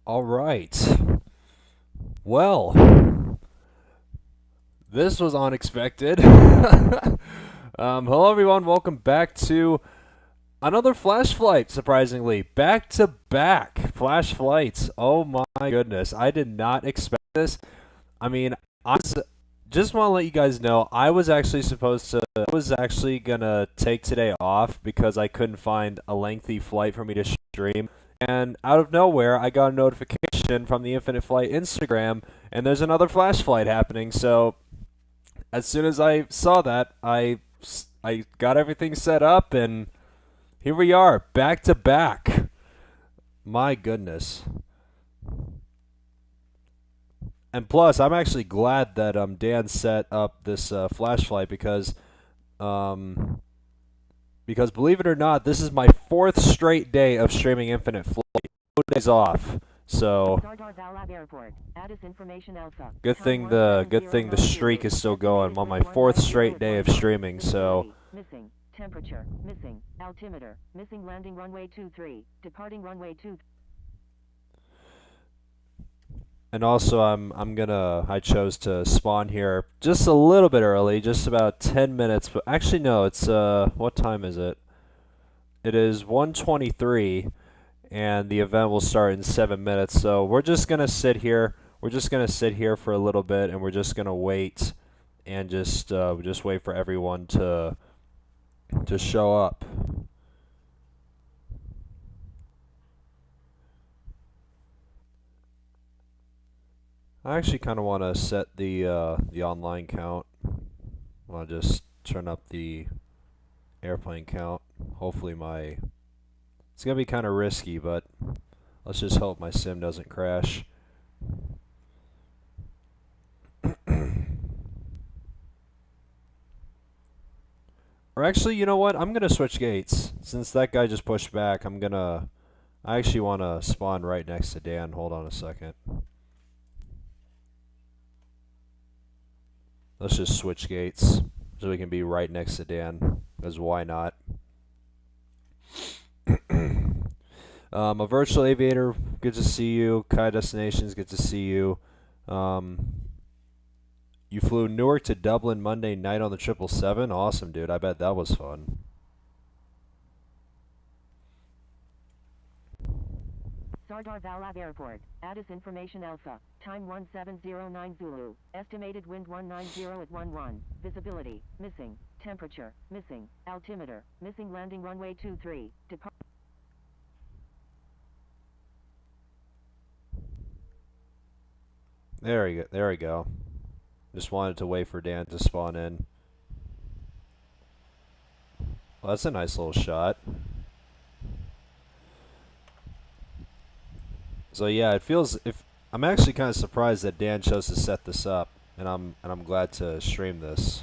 All right. Well, this was unexpected. Hello, everyone. Welcome back to another Flash Flight, surprisingly. Back to back Flash Flights. Oh, my goodness. I did not expect this. I mean, just want to let you guys know, I was actually going to take today off because I couldn't find a lengthy flight for me to stream. And out of nowhere, I got a notification from the Infinite Flight Instagram, and there's another Flash Flight happening. So as soon as I saw that, I got everything set up, and here we are, back to back. My goodness. And plus, I'm actually glad that Dan set up this Flash Flight because believe it or not, this is my fourth straight day of streaming Infinite Flight. No days off. So good thing the streak is still going. I'm on my fourth straight day of streaming. So missing temperature, missing altimeter, missing landing runway 23, departing runway 2. And also, I chose to spawn here just a little bit early, just about 10 minutes. But actually, no, it's what time is it? It is 1:23, and the event will start in 7 minutes. So we're just gonna sit here. We're just gonna sit here for a little bit, and we're just gonna wait, and just wait for everyone to show up. I actually kind of want to set the online count. I want to just turn up the airplane count. Hopefully it's gonna be kind of risky, but let's just hope my sim doesn't crash. Or actually, you know what? I'm gonna switch gates since that guy just pushed back. I actually want to spawn right next to Dan. Hold on a second. Let's just switch gates so we can be right next to Dan, because why not? A virtual aviator, good to see you. Kai Destinations, good to see you. You flew Newark to Dublin Monday night on the 777. Awesome, dude. I bet that was fun. Sardar Valab Airport, Addis Information Alpha, time 1709 Zulu, estimated wind 190 at 11, visibility, missing, temperature, missing, altimeter, missing landing runway 23, depart. There we go. Just wanted to wait for Dan to spawn in. Well, that's a nice little shot. So yeah, it feels I'm actually kind of surprised that Dan chose to set this up, and I'm glad to stream this.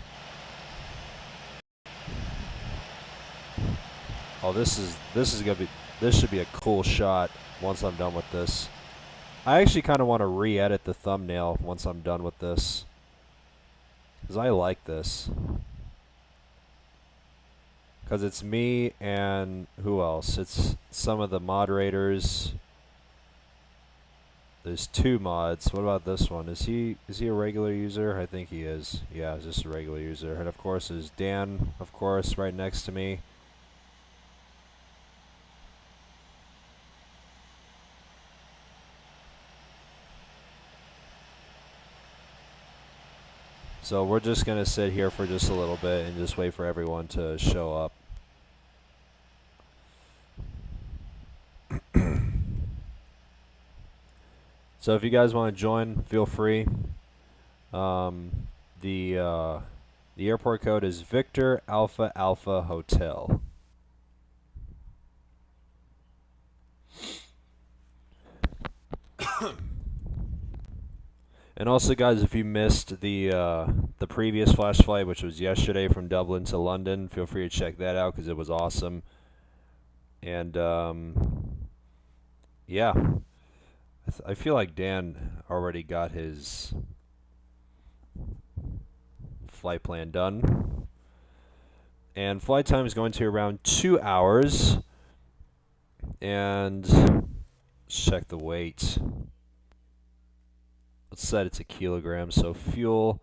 Oh, this should be a cool shot once I'm done with this. I actually kind of want to re-edit the thumbnail once I'm done with this, because I like this. Because it's me and who else? It's some of the moderators. There's two mods. What about this one? Is he a regular user? I think he is. Yeah, just a regular user. And of course there's Dan, of course, right next to me. So we're just gonna sit here for just a little bit and just wait for everyone to show up. So if you guys want to join, feel free. The airport code is Victor Alpha Alpha Hotel. And also, guys, if you missed the previous flash flight, which was yesterday from Dublin to London, feel free to check that out because it was awesome. And yeah. I feel like Dan already got his flight plan done. And flight time is going to around 2 hours. And Let's check the weight. Let's set it to kilograms. So fuel.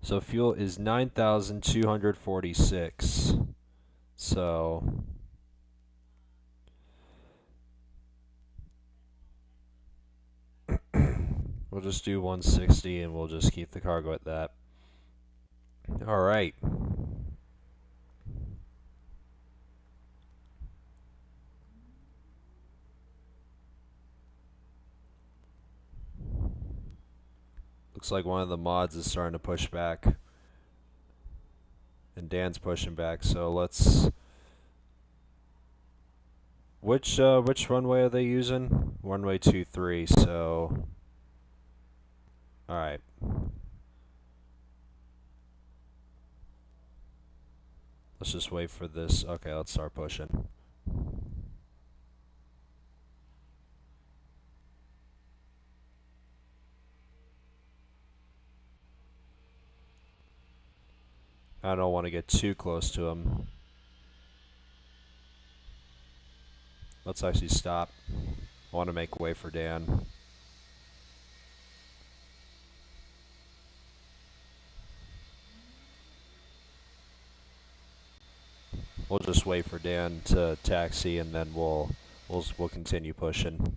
So fuel is 9,246. So we'll just do 160 and we'll just keep the cargo at that. All right. Looks like one of the mods is starting to push back. And Dan's pushing back, so let's... Which runway are they using? Runway 23, so... Alright. Let's just wait for this. Okay, let's start pushing. I don't want to get too close to him. Let's actually stop. I want to make way for Dan. We'll just wait for Dan to taxi and then we'll continue pushing.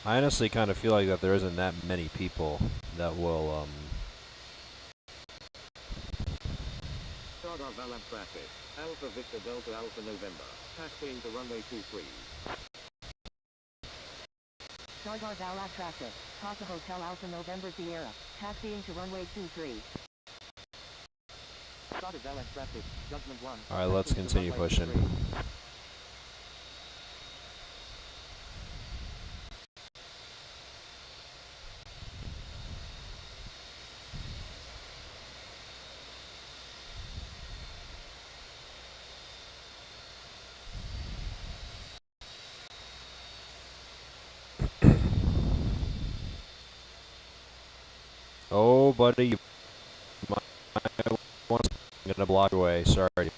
I honestly kind of feel like that there isn't that many people that will Radar Valab traffic. Alpha Victor Delta Alpha November. Taxiing to runway 23. Sardar Valab traffic. Casa Hotel Alpha November Sierra. Taxiing to runway 23. Sardar Valab traffic. Judgment 1. Alright, let's continue pushing. Oh, buddy, you might want to... I'm gonna block away. Sorry. And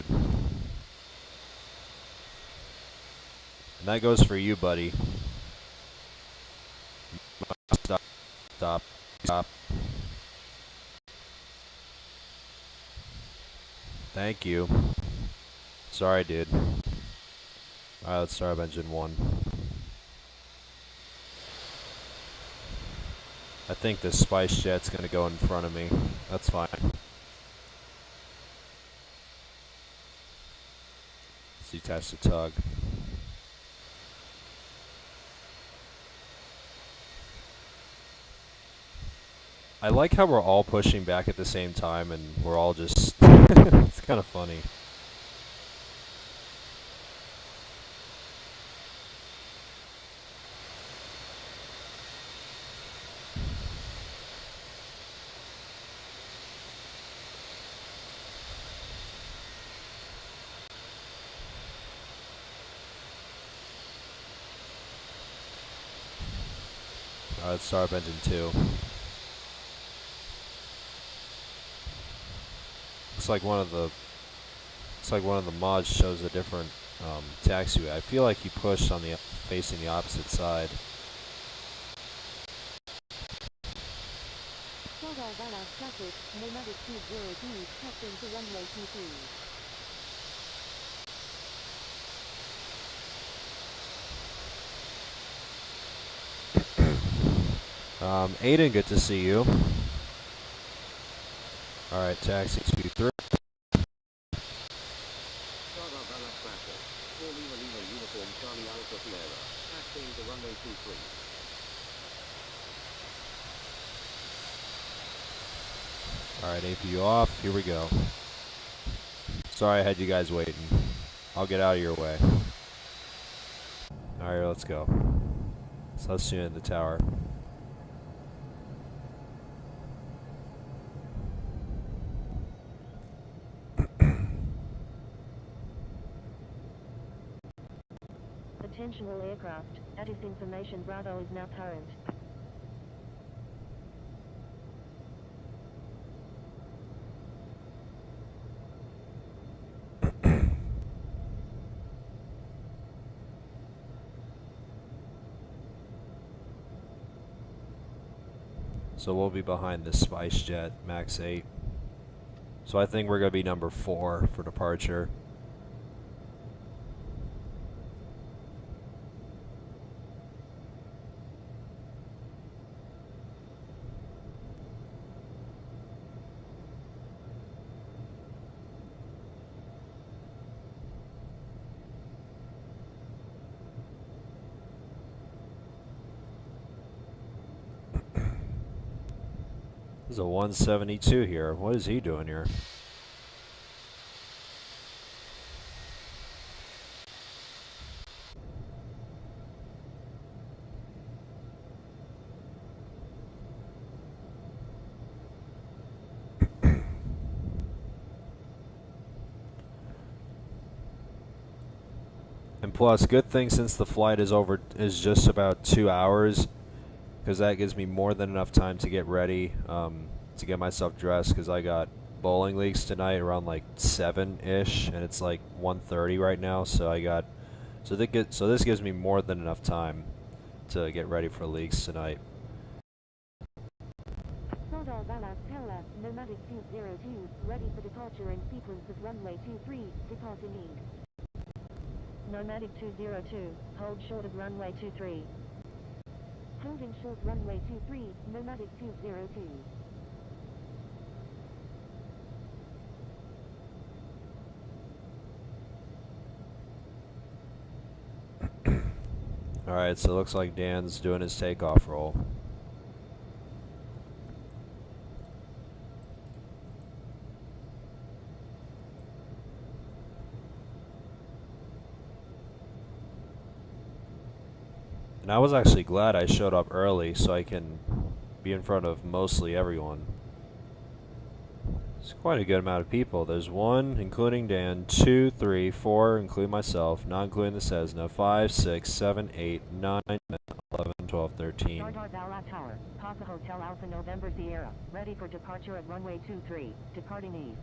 that goes for you, buddy. Stop. Stop. Stop. Thank you. Sorry, dude. Alright, let's start up engine 1. I think this Spice Jet's gonna go in front of me. That's fine. See, test the tug. I like how we're all pushing back at the same time and we're all just... It's kind of funny. Alright, let's start up engine 2. Looks like one of the mods shows a different taxiway. I feel like he pushed on the facing the opposite side. Sardar Valab traffic. Nomadic 202. Taxiing to runway 23. Aiden, good to see you. Alright, taxi 23. Sardar Valab traffic. 4 Lima Lima Uniform Charlie Alpha Sierra. Taxiing to runway 23. Alright, APU off. Here we go. Sorry I had you guys waiting. I'll get out of your way. Alright, let's go. So let's tune in the tower. Attention all aircraft, ATIS information Bravo is now current. So we'll be behind this Spice Jet Max 8. So I think we're going to be number 4 for departure. There's a 172 here. What is he doing here? And plus, good thing since the flight is just about 2 hours, because that gives me more than enough time to get ready, to get myself dressed, because I got bowling leagues tonight around like 7-ish, and it's like 1:30 right now, so this gives me more than enough time to get ready for leagues tonight. Nomadic 202, ready for departure in sequence of runway 23, departing east. Nomadic 202, hold short of runway 23. Holding short runway 23, Nomadic 202. Alright, so it looks like Dan's doing his takeoff roll. And I was actually glad I showed up early so I can be in front of mostly everyone. It's quite a good amount of people. There's 1, including Dan, 2, 3, 4, including myself, not including the Cessna, 5, 6, 7, 8, 9, 10, 11, 12, 13. Stardar Valak Tower, Papa Hotel Alpha November Sierra, ready for departure at runway 23, departing east.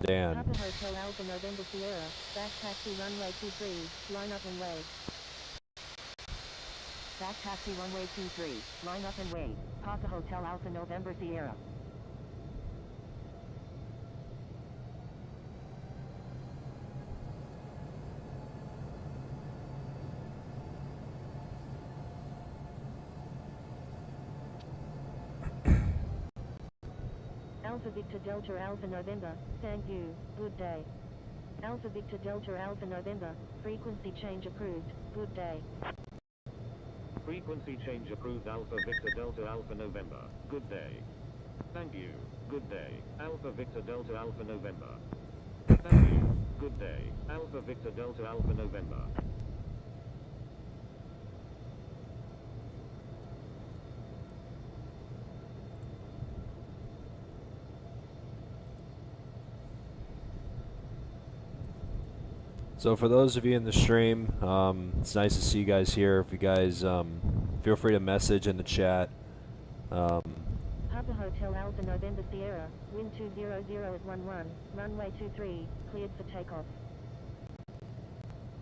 Dan. Papa Hotel Alpha November Sierra, back taxi runway 23, line up and wait. Back taxi runway 23, line up and wait, Papa Hotel Alpha November Sierra. Alpha Victor Delta Alpha November, thank you, good day. Alpha Victor Delta Alpha November, frequency change approved, good day. Frequency change approved Alpha Victor Delta Alpha November. Good day. Thank you. Good day. Alpha Victor Delta Alpha November. Thank you. Good day. Alpha Victor Delta Alpha November. So for those of you in the stream, it's nice to see you guys here. If you guys feel free to message in the chat. Papa Hotel Alpha November Sierra, wind 200 at 11, runway 23, cleared for takeoff.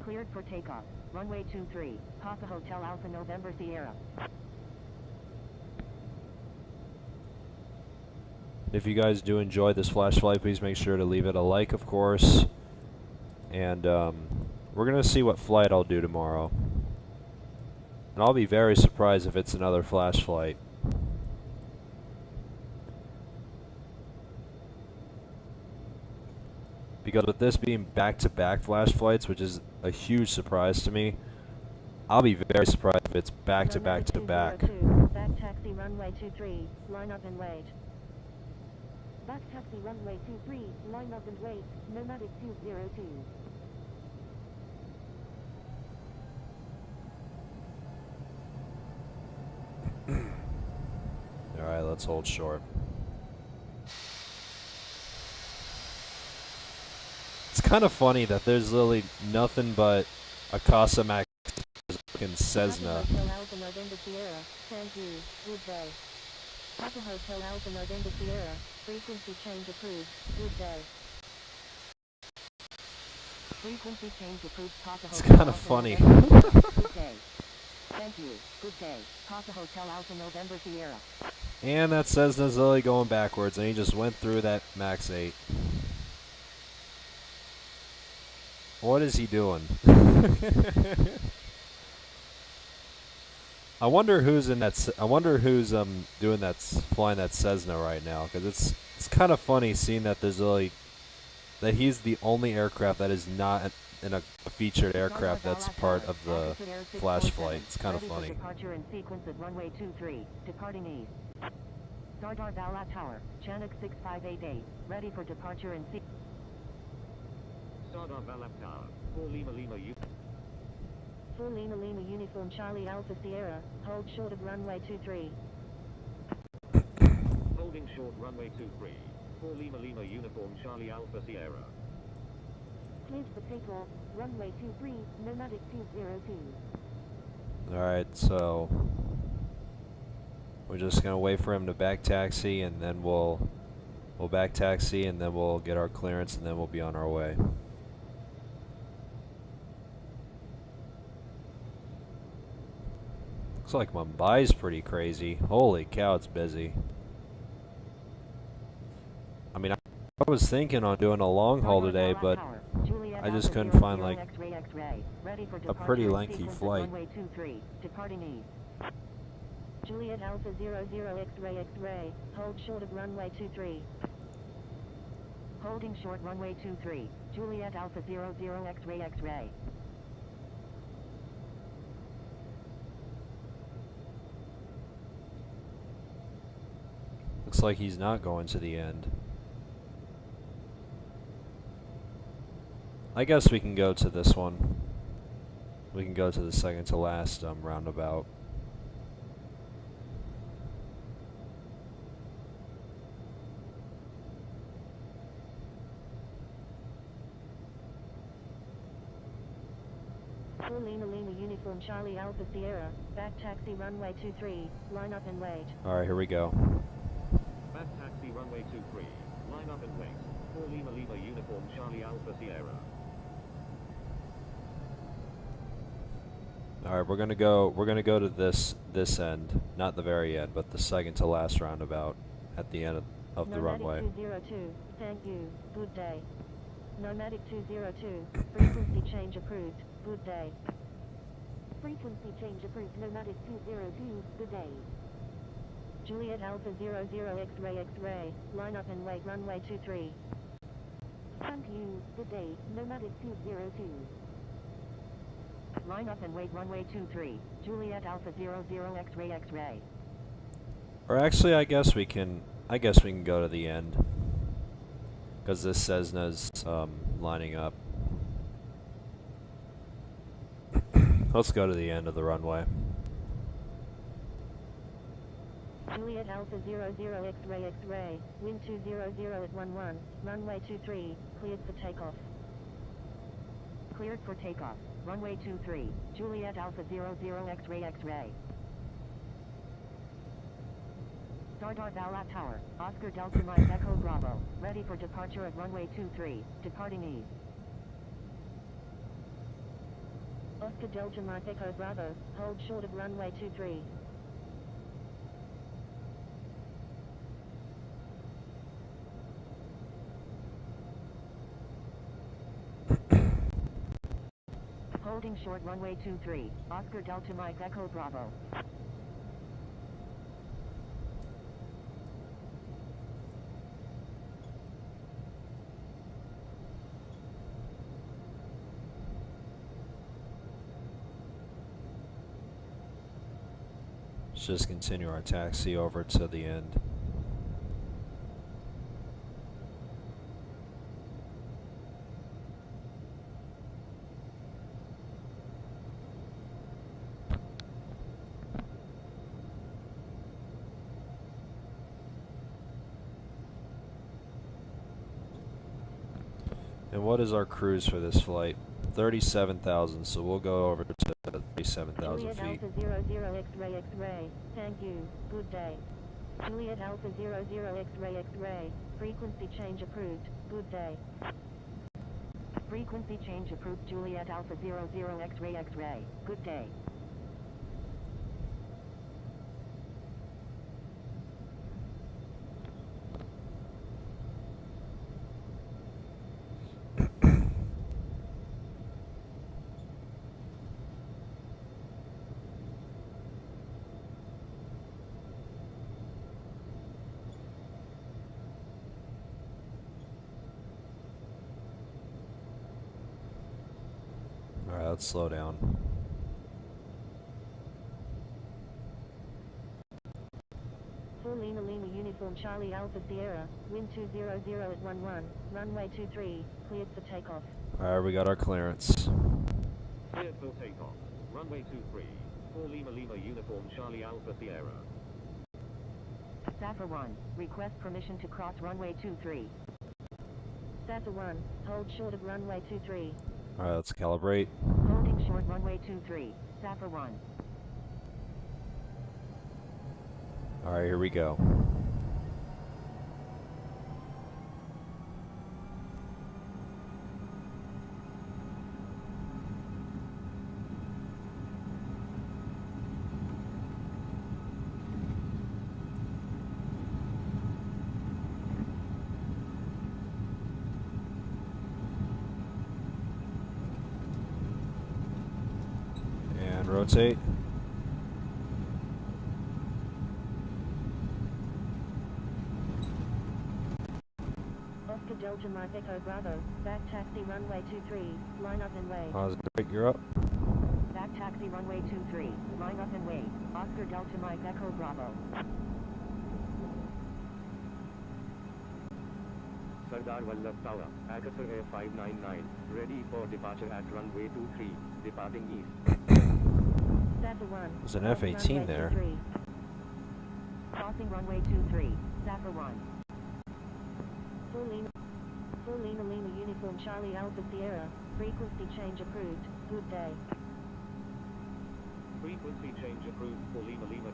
Cleared for takeoff, runway 23, Papa Hotel Alpha November Sierra. If you guys do enjoy this flash flight, please make sure to leave it a like, of course. And we're going to see what flight I'll do tomorrow. And I'll be very surprised if it's another flash flight. Because with this being back-to-back flash flights, which is a huge surprise to me, I'll be very surprised if it's back-to-back-to-back. Back taxi runway 23, line up and wait. Back taxi runway 23, line up and wait, Nomadic 202. Alright, let's hold short. It's kind of funny that there's literally nothing but a Casa Max fucking Cessna. Hotel Alpha November Sierra, thank you, good day. Papa Hotel Alpha November Sierra, frequency change approved, good day. Frequency change approved, Papa It's Hotel kind of Alpha funny. November Sierra, good day. Thank you, good day, Papa Hotel Alpha November Sierra. And that Cessna's literally going backwards, and he just went through that Max 8. What is he doing? I wonder who's in that. I wonder who's doing that, flying that Cessna right now, because it's kind of funny seeing that there's really that he's the only aircraft that is not in a featured aircraft that's part of the flash flight. It's kind of funny. Departure in sequence at runway 23, departing east. Sardar Bala Tower, Chinook 6588, ready for departure in sequence. Sardar Balap Tower, 4 Lima Lima U. 4 Lima Lima Uniform Charlie Alpha Sierra, hold short of runway 23. Holding short runway 23. 4 Lima Lima Uniform Charlie Alpha Sierra. Cleared for takeoff, runway 23, Nomadic 202. Alright, so we're just gonna wait for him to back taxi, and then we'll back taxi, and then we'll get our clearance, and then we'll be on our way. Looks like Mumbai's pretty crazy. Holy cow, it's busy. I mean, I was thinking on doing a long haul today, but I just couldn't find like a pretty lengthy flight. Departing east. Juliet Alpha 00 X-ray X-ray, hold short of runway 23. Holding short runway 23, Juliet Alpha 00 X-ray X-ray. Looks like he's not going to the end. I guess we can go to this one. We can go to the second to last roundabout. Lima Lima Uniform Charlie Alpha Sierra, back taxi runway 23, line up and wait. Alright, here we go. Back taxi runway 23. Line up and wait. 4 Lima Lima Uniform Charlie Alpha Sierra. Alright, we're gonna go to this end. Not the very end, but the second to last roundabout at the end of the Nomadic runway. 202, thank you, good day. Nomadic 202, frequency change approved, good day. Frequency change approved, Nomadic 202, good day. Juliet Alpha 00 X-ray X-ray, line up and wait runway 23. Thank you, good day, Nomadic 202. Line up and wait runway 23, Juliet Alpha 00 X-ray X-ray. Or actually, I guess we can go to the end, because this Cessna's lining up. Let's go to the end of the runway. Juliet Alpha 00 X-ray X-ray, wind 200 at 11, runway 23, cleared for takeoff. Cleared for takeoff, runway 23, Juliet Alpha 00 X-ray X-ray. Sardar Bala Tower, Oscar Delta Mike Echo Bravo, ready for departure at runway 23, departing east. Oscar Delta Mike Echo Bravo, hold short of runway 23. Holding short runway 23, Oscar Delta Mike Echo Bravo. Let's just continue our taxi over to the end. what is our cruise for this flight? 37,000, so we'll go over to 37,000 Juliet feet. Alpha 00 X-ray X-ray. Thank you. Good day. Juliet Alpha 00 X-ray X-ray. Frequency change approved. Good day. Frequency change approved. Juliet Alpha 00 X-ray X-ray. Good day. Alright, let's slow down. Full Lima Lima Uniform Charlie Alpha Sierra. Wind 200 at 11. Runway 23. Cleared for takeoff. Alright, we got our clearance. Cleared for takeoff. Runway 23. 4 Lima Lima Uniform Charlie Alpha Sierra. Safa 1. Request permission to cross runway 23. Safa 1. Hold short of runway 23. Alright, let's calibrate. Holding short runway 23. Safa 1. Alright, here we go. And rotate. Oscar Delta Mike Echo Bravo. Back taxi runway 23. Line up and wait. How's it? You're up. Back taxi runway 23. Line up and wait. Oscar Delta Mike Echo Bravo. Sardar Vallabh Tower, Akarsar Air 599, ready for departure at runway 23, departing east. Safa 1. There's an F-18 runway there. 23. Crossing runway 23. Safa 1. Full Lima Lima Uniform Charlie Alpha Sierra. Frequency change approved. Good day. Frequency change approved for Lima Lima.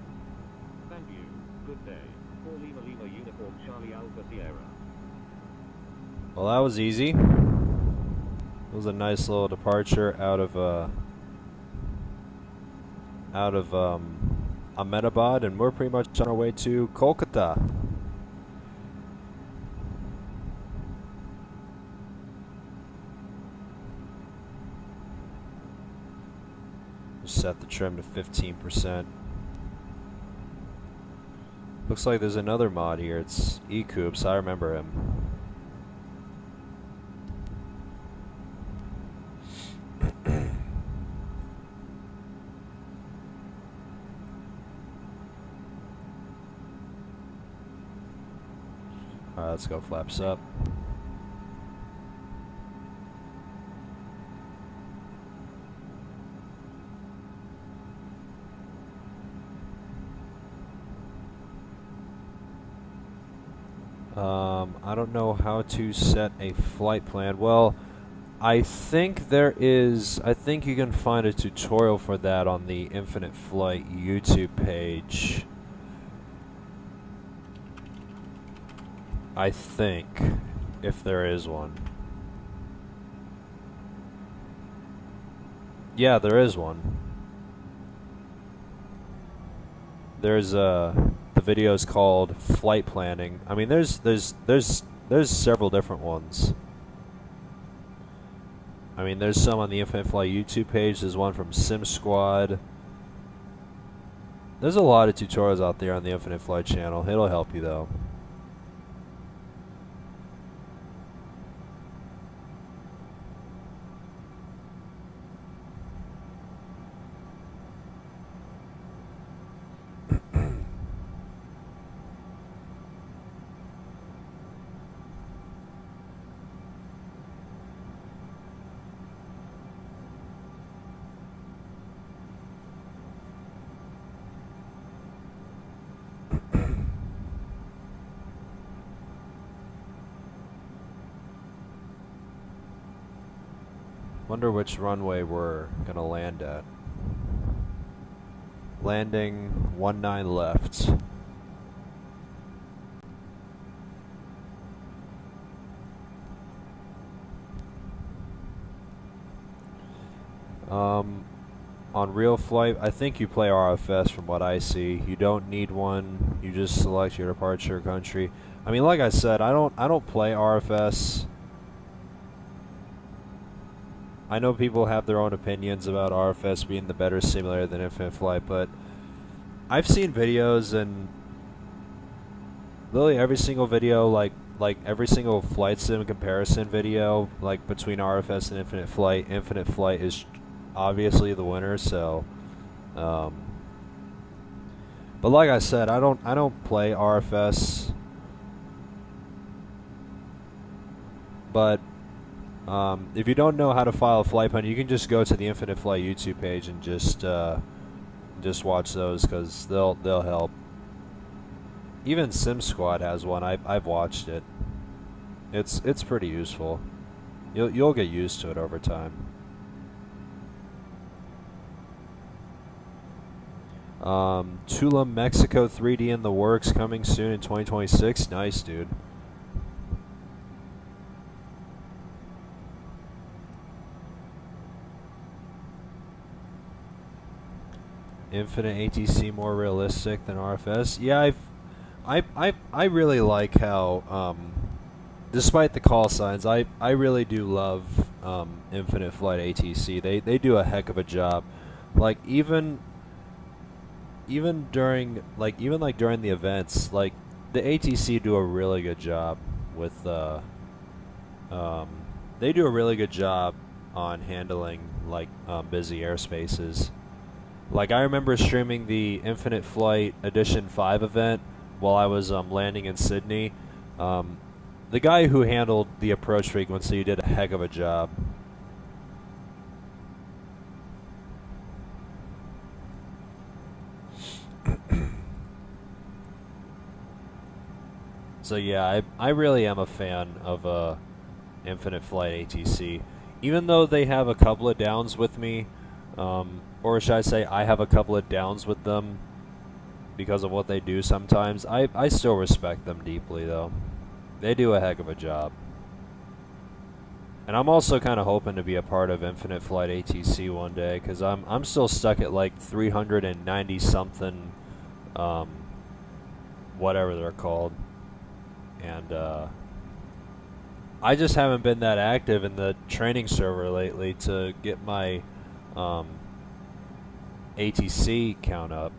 Thank you. Good day. 4 Lima Lima Uniform Charlie Alpha Sierra. Well, that was easy. It was a nice little departure out of Ahmedabad, and we're pretty much on our way to Kolkata. Set the trim to 15%. Looks like there's another mod here. It's E-Coops. I remember him. Alright, let's go flaps up. I don't know how to set a flight plan. Well, I think you can find a tutorial for that on the Infinite Flight YouTube page. I think, if there is one. Yeah, there is one. There's the video is called Flight Planning. I mean, there's several different ones. I mean, there's some on the Infinite Flight YouTube page. There's one from Sim Squad. There's a lot of tutorials out there on the Infinite Flight channel. It'll help you though. Wonder which runway we're gonna land at. Landing 19 left. On real flight, I think you play RFS from what I see. You don't need one. You just select your departure country. I mean, like I said, I don't play RFS. I know people have their own opinions about RFS being the better simulator than Infinite Flight, but I've seen videos and literally every single video, like every single flight sim comparison video, like between RFS and Infinite Flight is obviously the winner. So, but like I said, I don't play RFS, but if you don't know how to file a flight plan, you can just go to the Infinite Flight YouTube page and just watch those, because they'll help. Even Sim Squad has one. I've watched it. It's pretty useful. You'll get used to it over time. Tulum, Mexico 3D in the works, coming soon in 2026. Nice, dude. Infinite ATC more realistic than RFS. Yeah, I really like how, despite the call signs, I really do love Infinite Flight ATC. They do a heck of a job. Like even during during the events, like the ATC do a really good job with they do a really good job on handling busy airspaces. Like, I remember streaming the Infinite Flight Edition 5 event while I was landing in Sydney. The guy who handled the approach frequency did a heck of a job. So yeah, I really am a fan of Infinite Flight ATC. Even though they have a couple of downs with me, or should I say I have a couple of downs with them because of what they do sometimes, I still respect them deeply, though. They do a heck of a job. And I'm also kind of hoping to be a part of Infinite Flight ATC one day, because I'm still stuck at like 390 something, whatever they're called. And I just haven't been that active in the training server lately to get my ATC count up.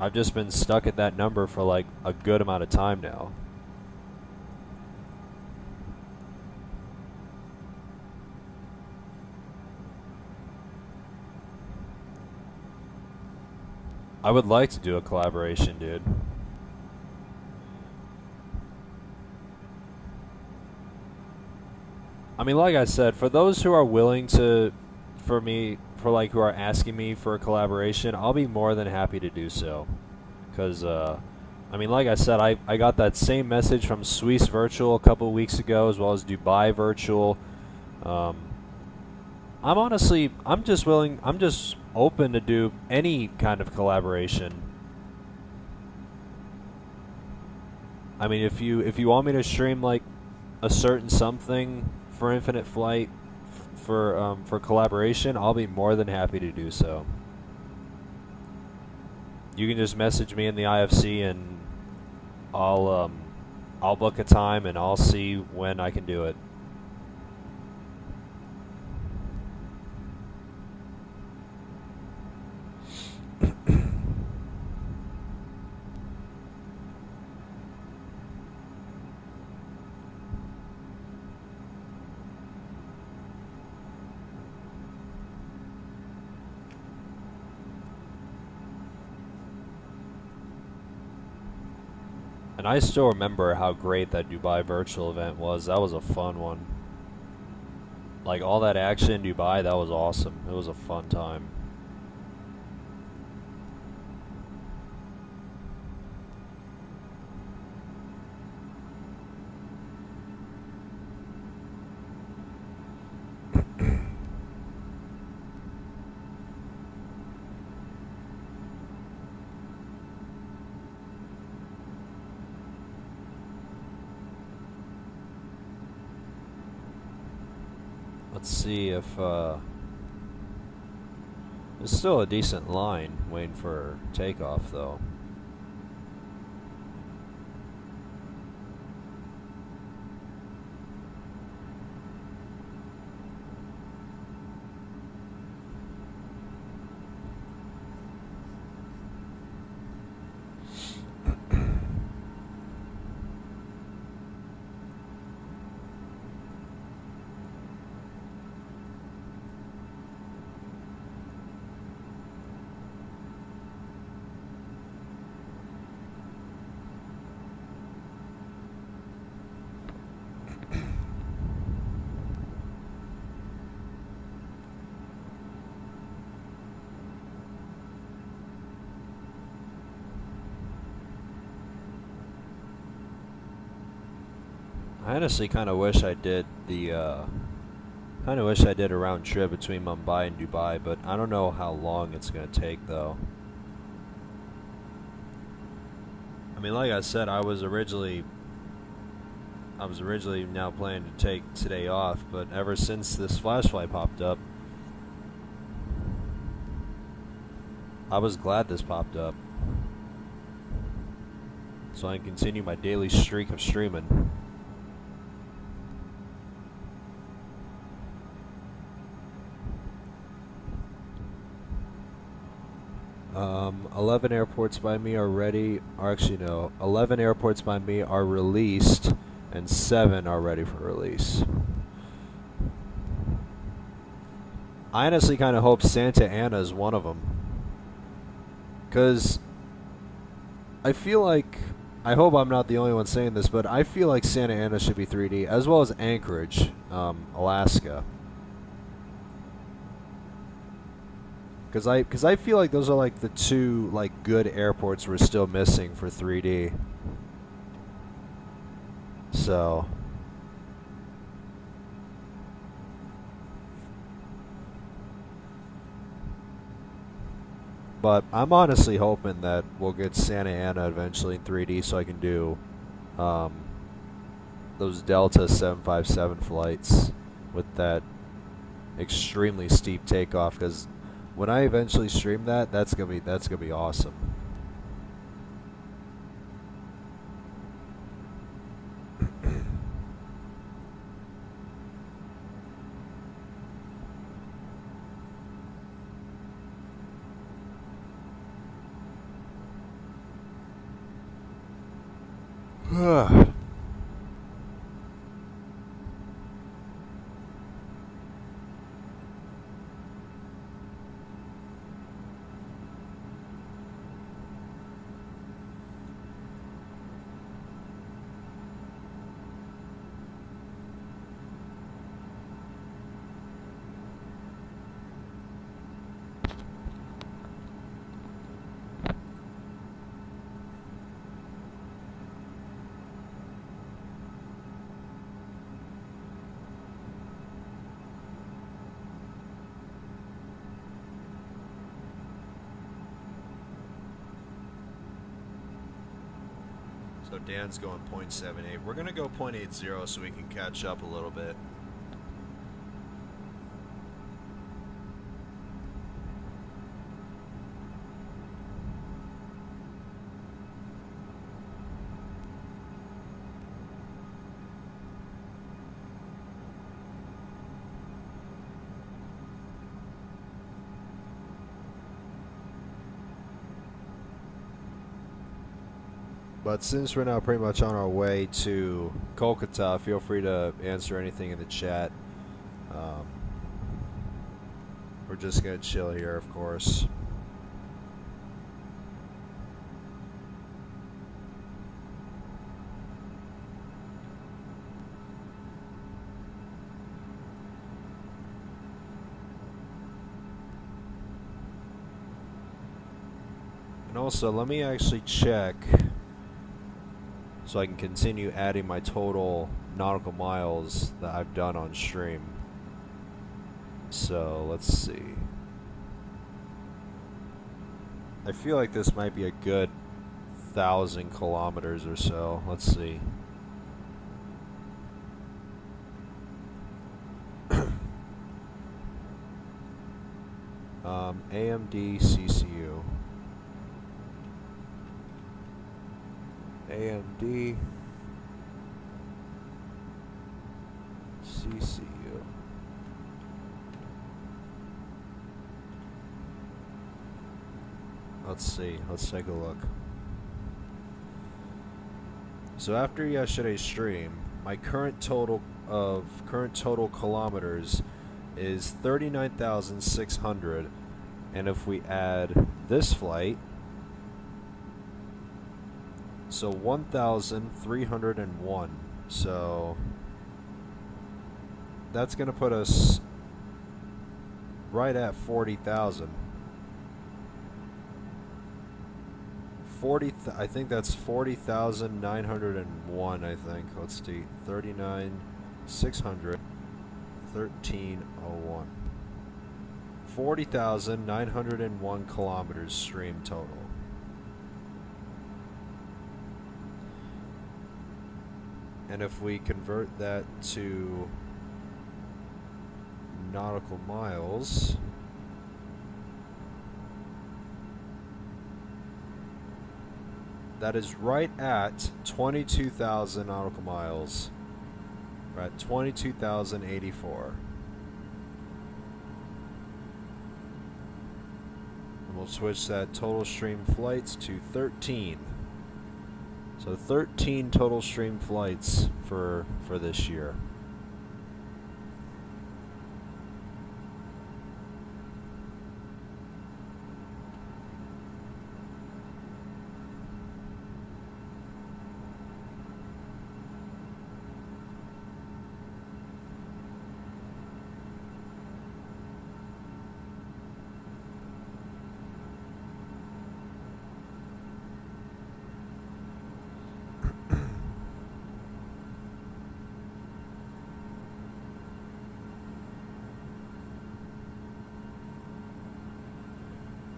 I've just been stuck at that number for like a good amount of time now. I would like to do a collaboration, dude. I mean, like I said, for those who are willing to, who are asking me for a collaboration, I'll be more than happy to do so. Because, I mean, like I said, I got that same message from Swiss Virtual a couple of weeks ago, as well as Dubai Virtual. I'm just open to do any kind of collaboration. I mean, if you want me to stream like a certain something for Infinite Flight for collaboration, I'll be more than happy to do so. You can just message me in the IFC and I'll book a time and I'll see when I can do it. And I still remember how great that Dubai virtual event was. That was a fun one. Like, all that action in Dubai, that was awesome. It was a fun time. Let's see if there's still a decent line waiting for takeoff, though. I honestly kind of wish I did a round trip between Mumbai and Dubai, but I don't know how long it's gonna take though. I mean, like I said, I was originally now planning to take today off, but ever since this flash flight popped up, I was glad this popped up, so I can continue my daily streak of streaming. 11 airports by me are ready, or actually no, 11 airports by me are released, and 7 are ready for release. I honestly kind of hope Santa Ana is one of them, because I feel like, I hope I'm not the only one saying this, but I feel like Santa Ana should be 3D, as well as Anchorage, Alaska. Because I feel like those are like the two like good airports we're still missing for 3D. So but I'm honestly hoping that we'll get Santa Ana eventually in 3D so I can do those Delta 757 flights with that extremely steep takeoff, because when I eventually stream that, that's gonna be awesome. So Dan's going 0.78. We're going to go 0.80 so we can catch up a little bit. But since we're now pretty much on our way to Kolkata, feel free to answer anything in the chat. We're just going to chill here, of course. And also, let me actually check so I can continue adding my total nautical miles that I've done on stream. So, let's see. I feel like this might be a good 1,000 kilometers or so. Let's see. AMD CCU. AMD CCU. Let's see. Let's take a look. So after yesterday's stream, my current total kilometers is 39,600, and if we add this flight, so 1,301. So that's going to put us right at 40,000. I think that's 40,901, I think. Let's see. 39,600, 1301. 40,901 kilometers stream total. And if we convert that to nautical miles, that is right at 22,000 nautical miles. We're at 22,084. And we'll switch that total stream flights to 13. So 13 total stream flights for this year.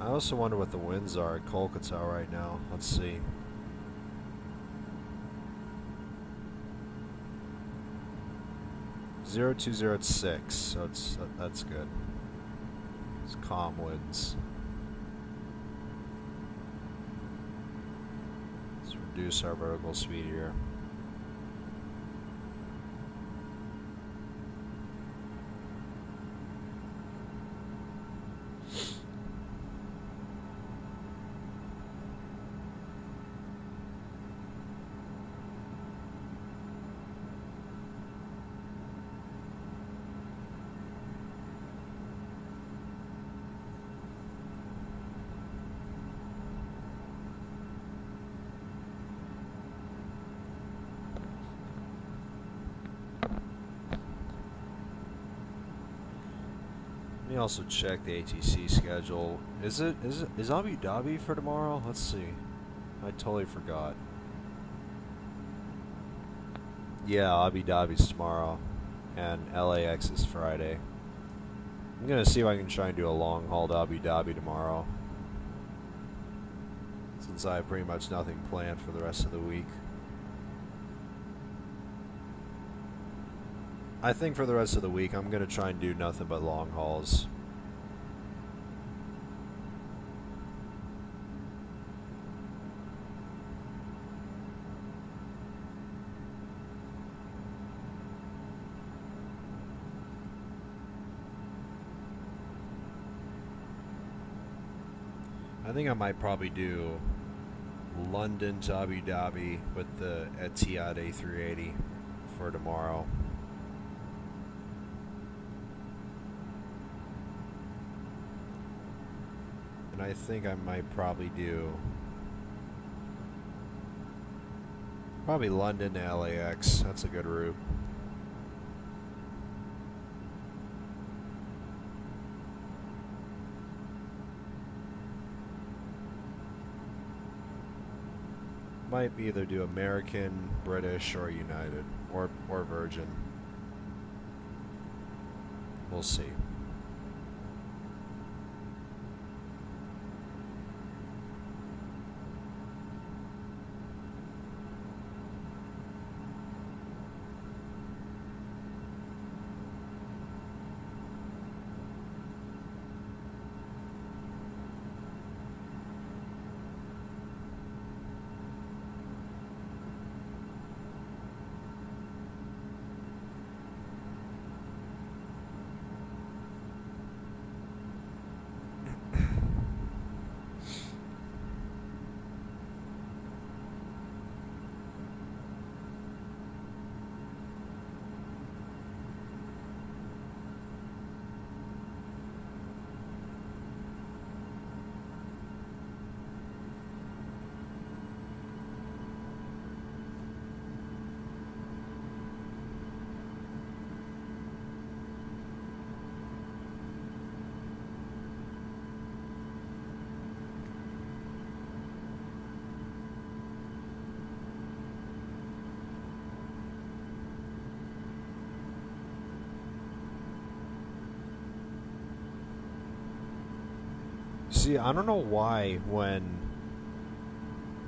I also wonder what the winds are at Kolkata right now. Let's see. .020 at 6, so that's good. It's calm winds. Let's reduce our vertical speed here. Let me also check the ATC schedule. Is Abu Dhabi for tomorrow? Let's see. I totally forgot. Yeah, Abu Dhabi's tomorrow, and LAX is Friday. I'm gonna see if I can try and do a long haul to Abu Dhabi tomorrow, since I have pretty much nothing planned for the rest of the week. I think for the rest of the week, I'm going to try and do nothing but long hauls. I think I might probably do London to Abu Dhabi with the Etihad A380 for tomorrow. And I think I might probably do London to LAX. That's a good route. Might either do American, British, or United, or Virgin. We'll see. See, I don't know why when,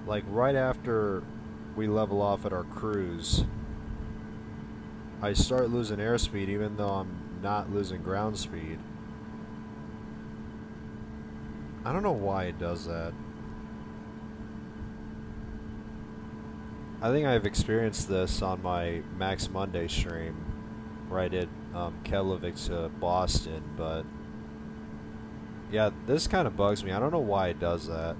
like, right after we level off at our cruise, I start losing airspeed even though I'm not losing ground speed. I don't know why it does that. I think I've experienced this on my Max Monday stream, where I did Keflavik to Boston, but yeah, this kind of bugs me. I don't know why it does that.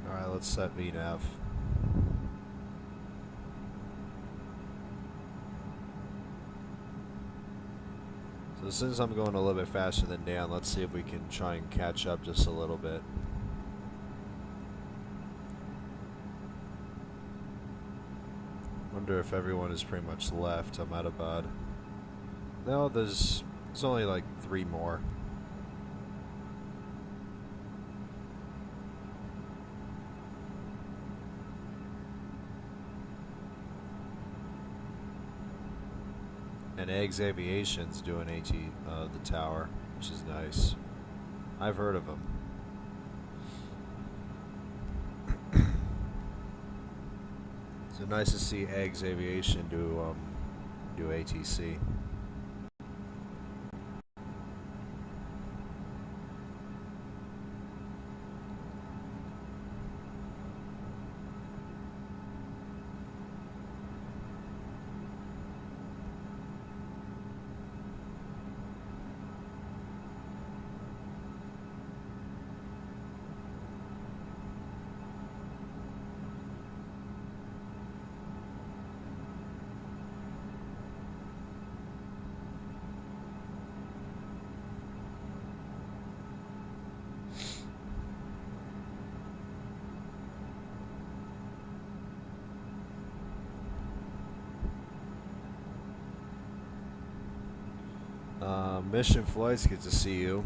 Alright, let's set VNAV. So since I'm going a little bit faster than Dan, let's see if we can try and catch up just a little bit. Wonder if everyone is pretty much left Ahmedabad. No, there's only like 3 more. And Eggs Aviation's doing the tower, which is nice. I've heard of them. So nice to see Eggs Aviation do ATC. Mission Flights, good to see you.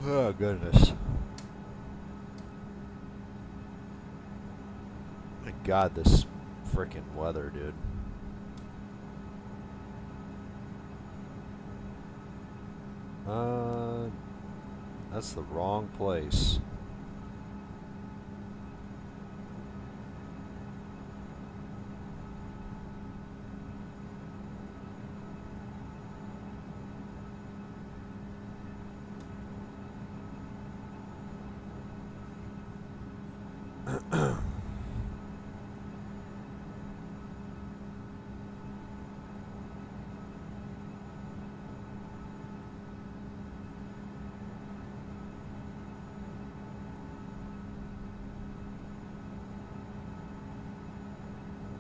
Oh, goodness. My God, this frickin' weather, dude. That's the wrong place.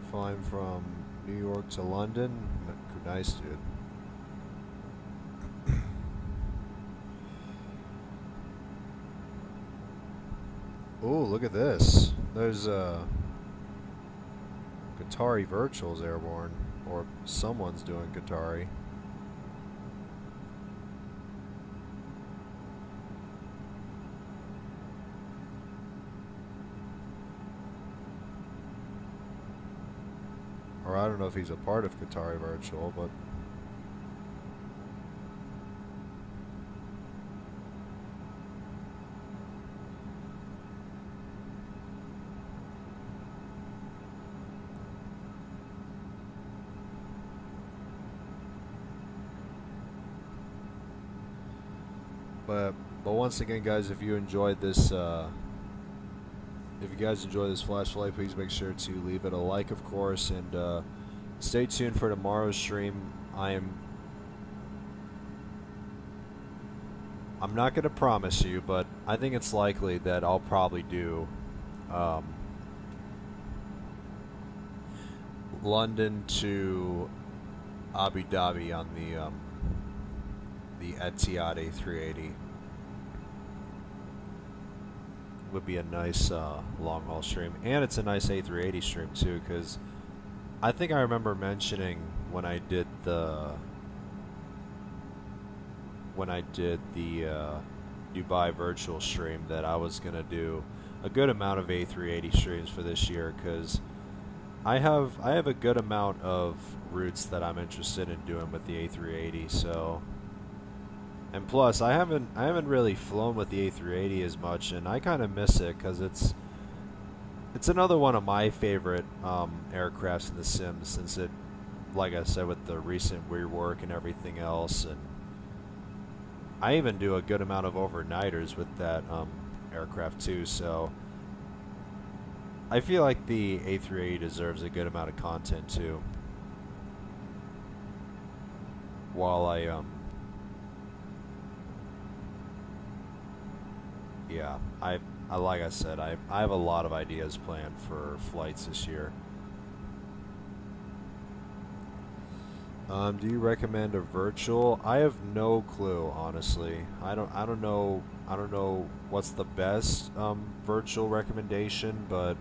Flying from New York to London. Nice, dude. Oh, look at this. There's Qatari Virtual's airborne, or someone's doing Qatari. Or I don't know if he's a part of Qatari Virtual, but... But once again, guys, if you enjoyed this, if you guys enjoy this flash flight, please make sure to leave it a like, of course, and stay tuned for tomorrow's stream. I'm not going to promise you, but I think it's likely that I'll probably do London to Abu Dhabi on the Etihad A380. Would be a nice long haul stream, and it's a nice A380 stream too, because I think I remember mentioning when I did the Dubai virtual stream that I was gonna do a good amount of A380 streams for this year, because I have a good amount of routes that I'm interested in doing with the A380. So, and plus I haven't really flown with the A380 as much, and I kind of miss it because it's another one of my favorite aircrafts in the Sims, since it, like I said, with the recent rework and everything else, and I even do a good amount of overnighters with that aircraft too. So I feel like the A380 deserves a good amount of content too. While yeah, I like I said, I have a lot of ideas planned for flights this year. Do you recommend a virtual? I have no clue, honestly. I don't know what's the best virtual recommendation, but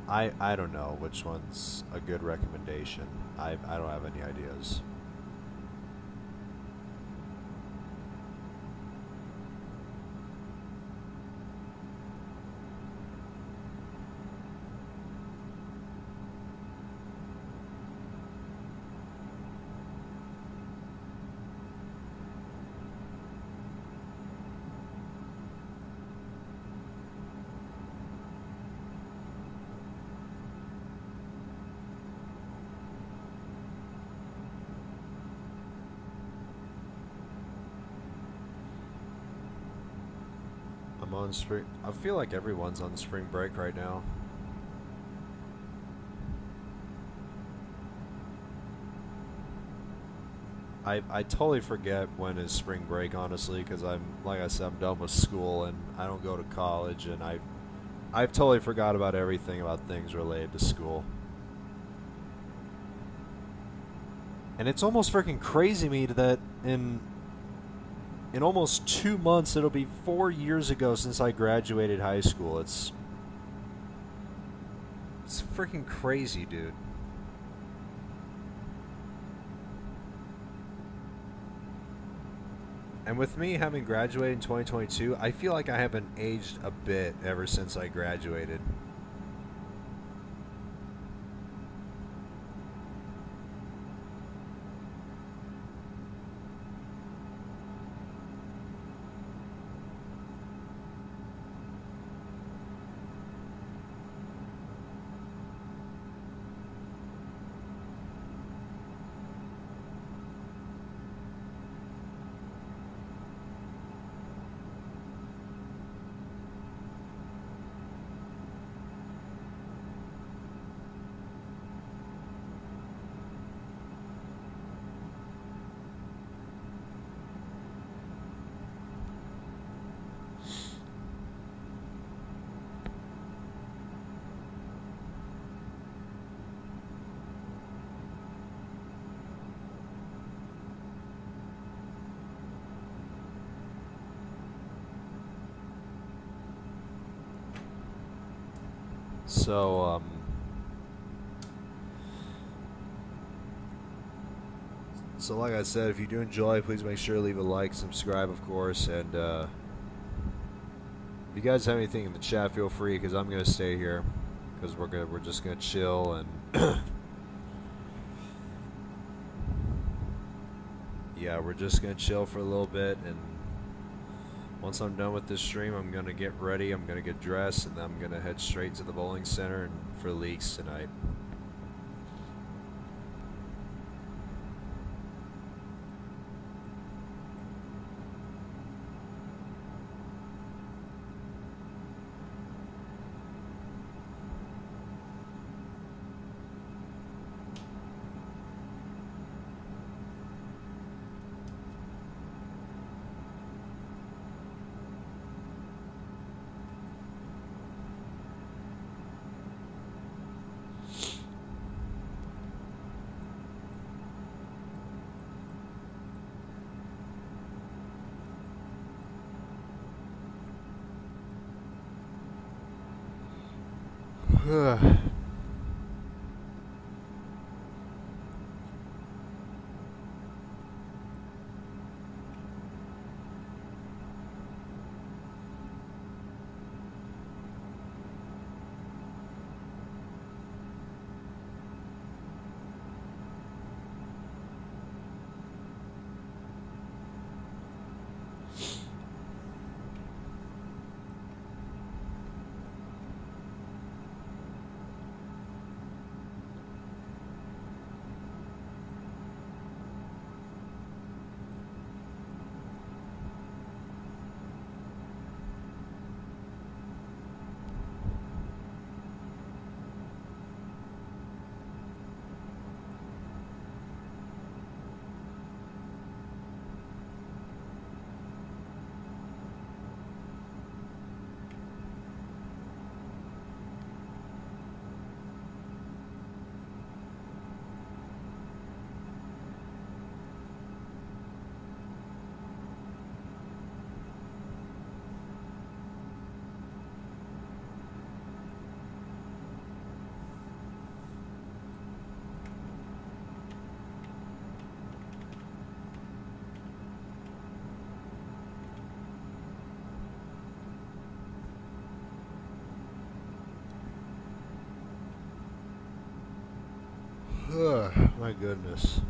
I don't know which one's a good recommendation. I don't have any ideas. I'm on spring. I feel like everyone's on spring break right now. I totally forget when is spring break, honestly, because like I said, I'm done with school and I don't go to college, and I've totally forgot about everything about things related to school. And it's almost freaking crazy to me that in almost 2 months, it'll be 4 years ago since I graduated high school. It's freaking crazy, dude. And with me having graduated in 2022, I feel like I haven't aged a bit ever since I graduated. So, so like I said, if you do enjoy, please make sure to leave a like, subscribe, of course, and if you guys have anything in the chat, feel free, because I'm going to stay here, because we're just gonna chill and yeah, we're just gonna chill for a little bit, and once I'm done with this stream, I'm gonna get ready, I'm gonna get dressed, and I'm gonna head straight to the bowling center and for leaks tonight. My goodness.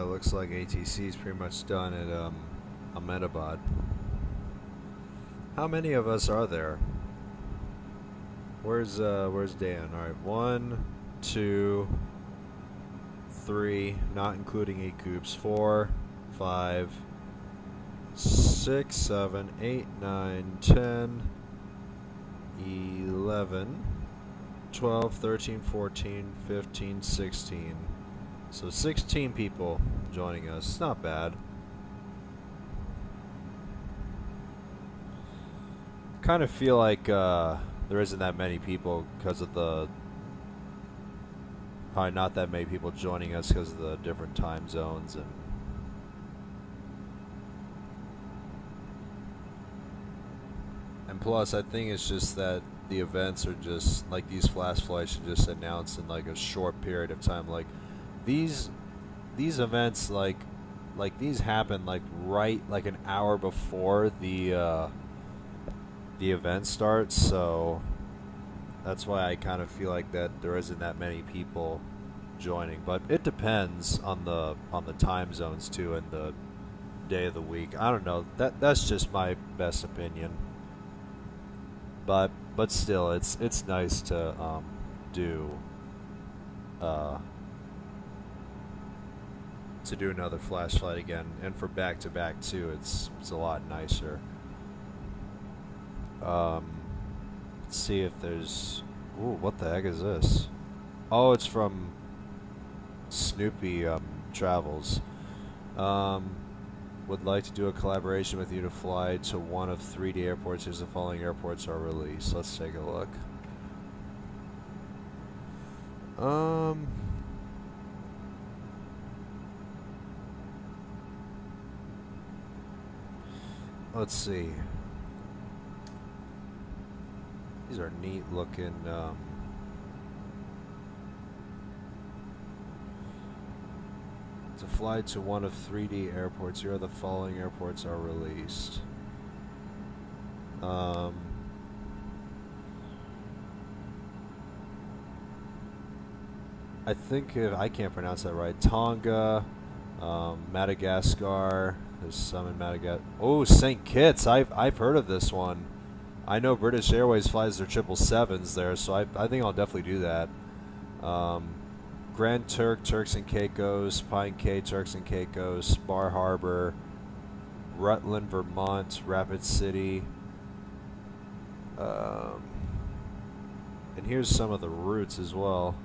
Looks like ATC is pretty much done at Ahmedabad. How many of us are there? Where's Dan? All right, 1, 2, 3, not including 8 coops. 4, 5, 6, 7, 8, 9, 10, 11, 12, 13, 14, 15, 16. So 16 people joining us. It's not bad. Kind of feel like there isn't that many people because of the probably not that many people joining us because of the different time zones and plus I think it's just that the events are just like these flash flights are just announced in like a short period of time. Like these events like these happen like right like an hour before the event starts, so that's why I kind of feel like that there isn't that many people joining. But it depends on the time zones too and the day of the week. I don't know. That's just my best opinion. But still, it's nice to do uh, to do another flash flight again, and for back to back too. It's a lot nicer. Um, let's see if there's. Ooh, what the heck is this? Oh, it's from Snoopy Travels. Um, would like to do a collaboration with you to fly to one of 3D airports as the following airports are released. Let's take a look. Let's see. These are neat looking, to fly to one of 3D airports, here are the following airports are released. I think I can't pronounce that right. Tonga, Madagascar. There's some in Madagascar. Oh, St. Kitts. I've heard of this one. I know British Airways flies their 777s there, so I think I'll definitely do that. Grand Turk, Turks and Caicos, Pine Cay, Turks and Caicos, Bar Harbor, Rutland, Vermont, Rapid City. And here's some of the routes as well.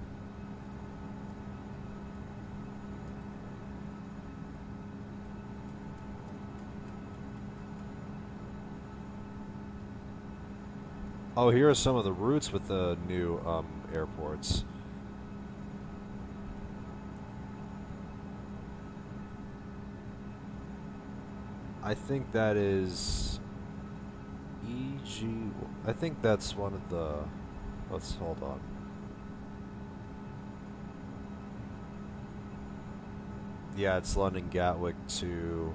Oh, here are some of the routes with the new airports. I think that is EG. I think that's one of the. Let's hold on. Yeah, it's London Gatwick to.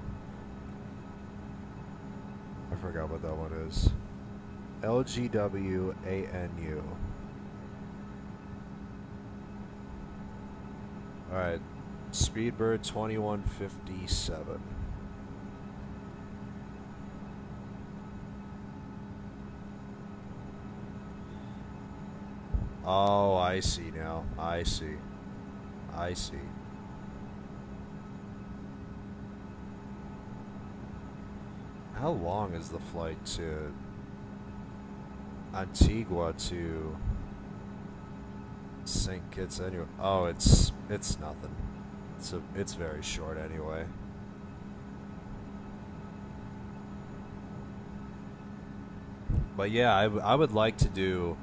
I forgot what that one is. LGWANU. Alright. Speedbird 2157. Oh, I see now. I see. I see. How long is the flight to Antigua to St. Kitts anyway? Oh, it's nothing. It's very short anyway. But yeah, I would like to do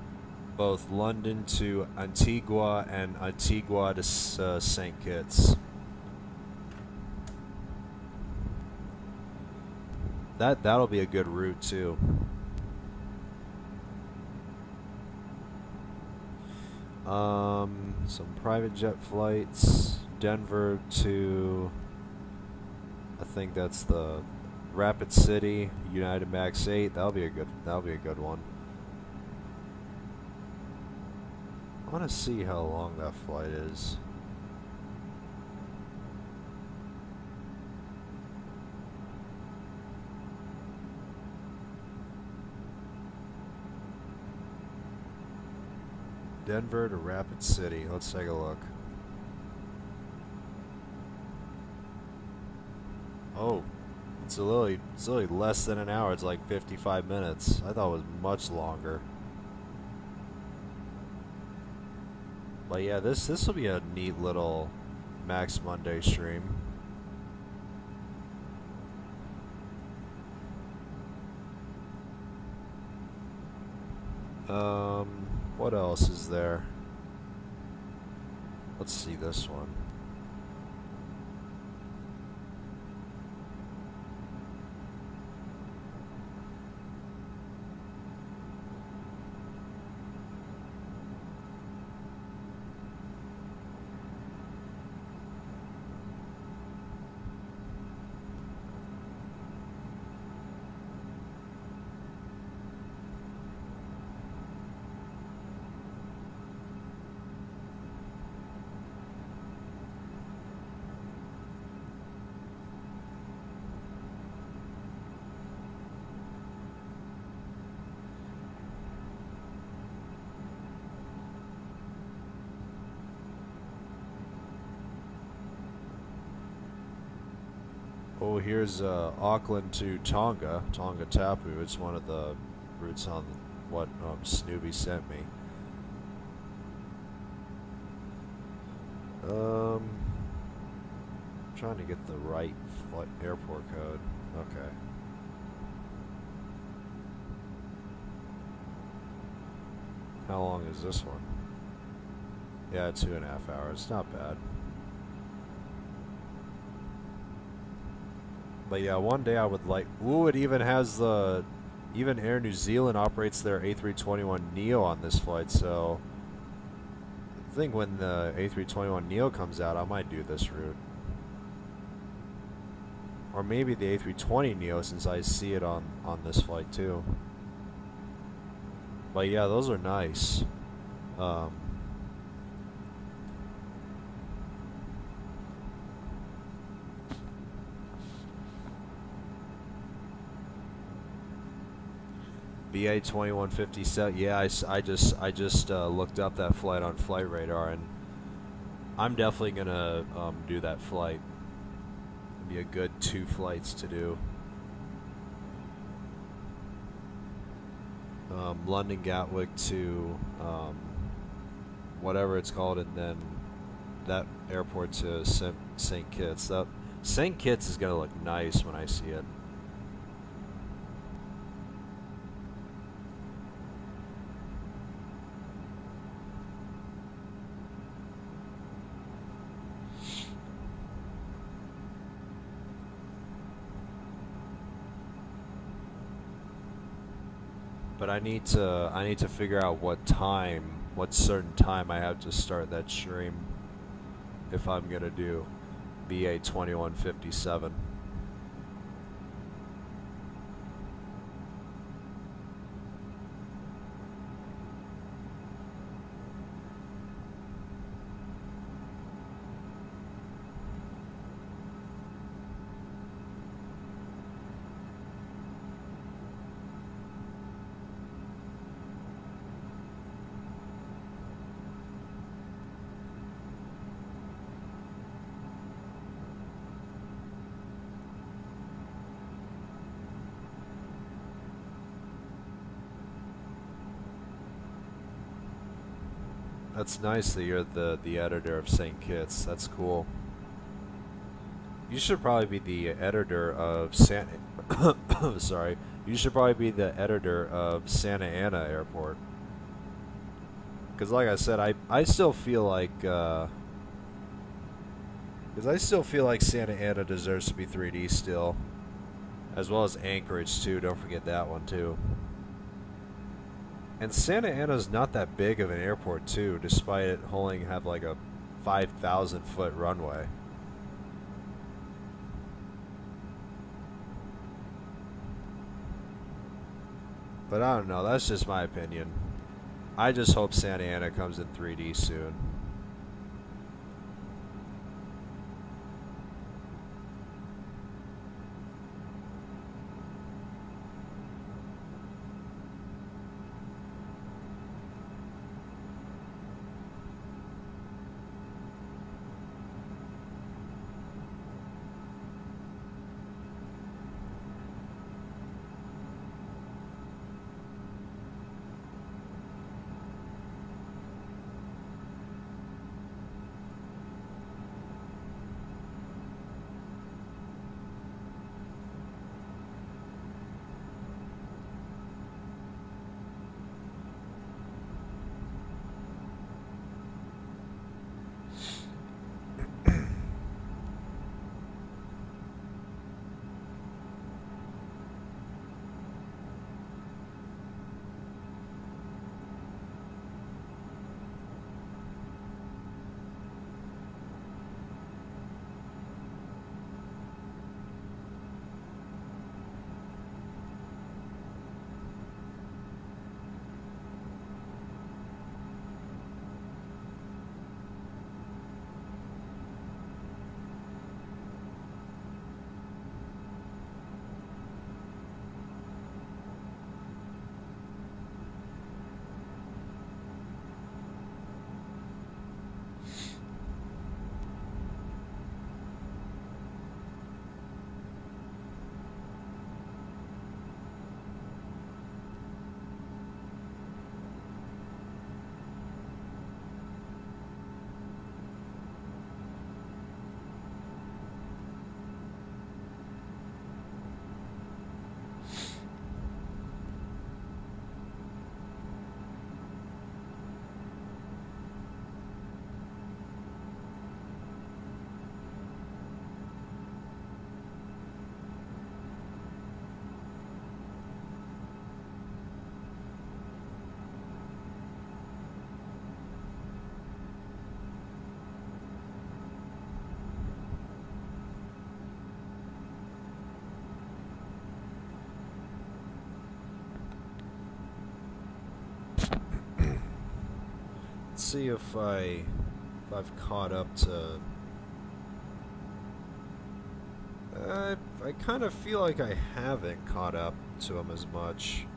both London to Antigua and Antigua to St. Kitts. That'll be a good route too. Some private jet flights. Denver to, I think that's the Rapid City, United Max 8. That'll be a good one. I want to see how long that flight is. Denver to Rapid City. Let's take a look. Oh, it's literally less than an hour. It's like 55 minutes. I thought it was much longer. But yeah, this will be a neat little Max Monday stream. What else is there? Let's see this one. Oh, here's Auckland to Tonga, Tonga Tapu. It's one of the routes on what Snoopy sent me. Trying to get the right airport code. Okay. How long is this one? Yeah, 2.5 hours. Not bad. But yeah, one day I would like. Ooh, it even has the. Even Air New Zealand operates their A321neo on this flight, so. I think when the A321neo comes out, I might do this route. Or maybe the A320neo, since I see it on this flight too. But yeah, those are nice. BA 2157. Yeah, I just looked up that flight on Flight Radar, and I'm definitely gonna do that flight. It'd be a good 2 flights to do. London Gatwick to whatever it's called, and then that airport to St. Kitts. That St. Kitts is gonna look nice when I see it. But I need to figure out what certain time I have to start that stream if I'm gonna do BA 2157. That's nice that you're the editor of St. Kitts. That's cool. You should probably be the editor of sorry. You should probably be the editor of Santa Ana Airport. Because like I said, I still feel like Santa Ana deserves to be 3D still, as well as Anchorage too. Don't forget that one too. And Santa Ana's not that big of an airport too, despite it only have like a 5,000 foot runway. But I don't know, that's just my opinion. I just hope Santa Ana comes in 3D soon. Let's see if I've caught up to. I kind of feel like I haven't caught up to him as much.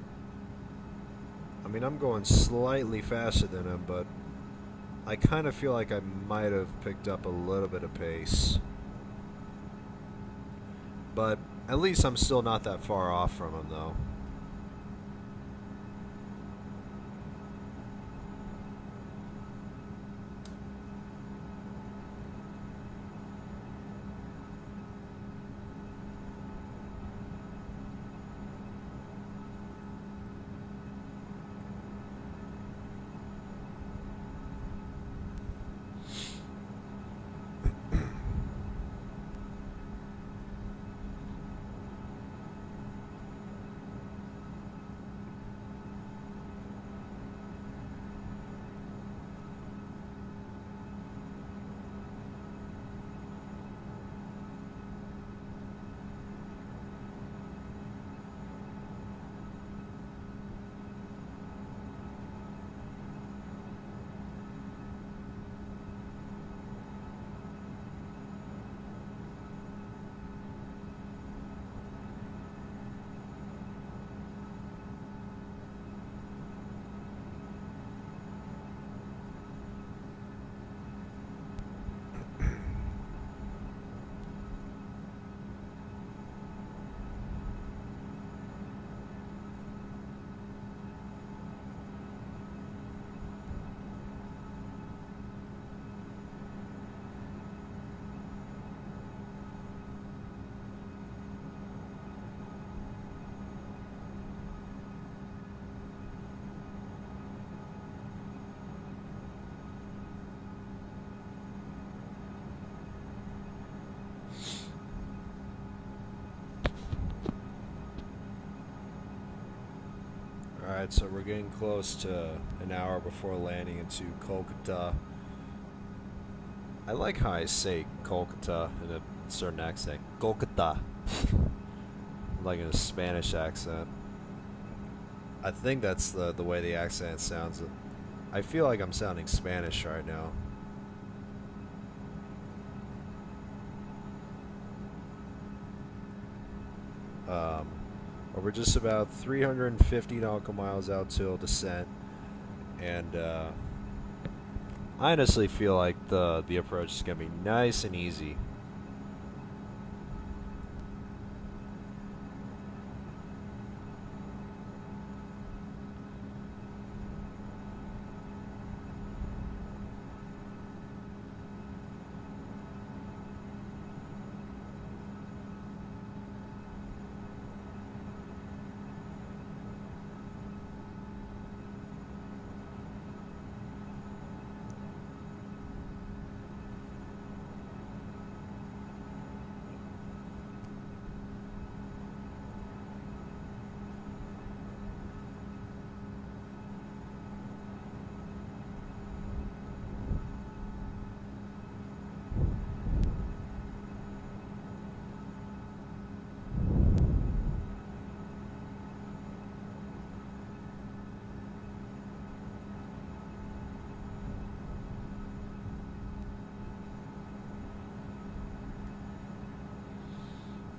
I mean, I'm going slightly faster than him, but I kind of feel like I might have picked up a little bit of pace. But at least I'm still not that far off from him, though. Alright, so we're getting close to an hour before landing into Kolkata. I like how I say Kolkata in a certain accent. Kolkata. Like in a Spanish accent. I think that's the way the accent sounds. I feel like I'm sounding Spanish right now. We're just about 350 nautical miles out till descent, and I honestly feel like the approach is gonna be nice and easy.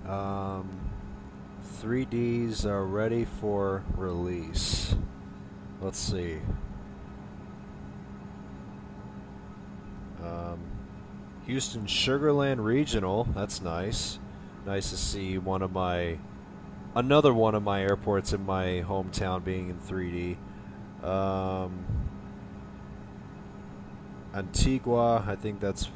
Um, 3Ds are ready for release. Let's see. Houston Sugarland Regional. That's nice. Nice to see another one of my airports in my hometown being in 3D. Antigua, I think that's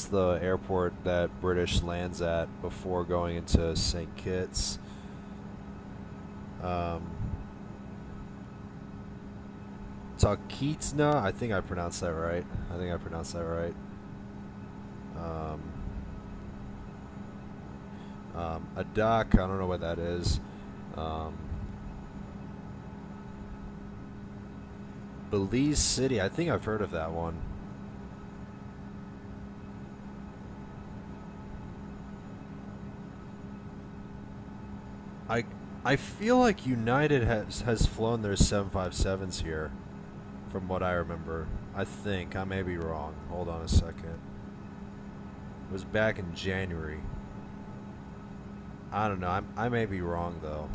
the airport that British lands at before going into St. Kitts. Talkeetna, I think I pronounced that right. Adak, I don't know what that is. Belize City, I think I've heard of that one. I feel like United has flown their 757s here from what I remember. I think. I may be wrong. Hold on a second. It was back in January. I don't know. I may be wrong, though.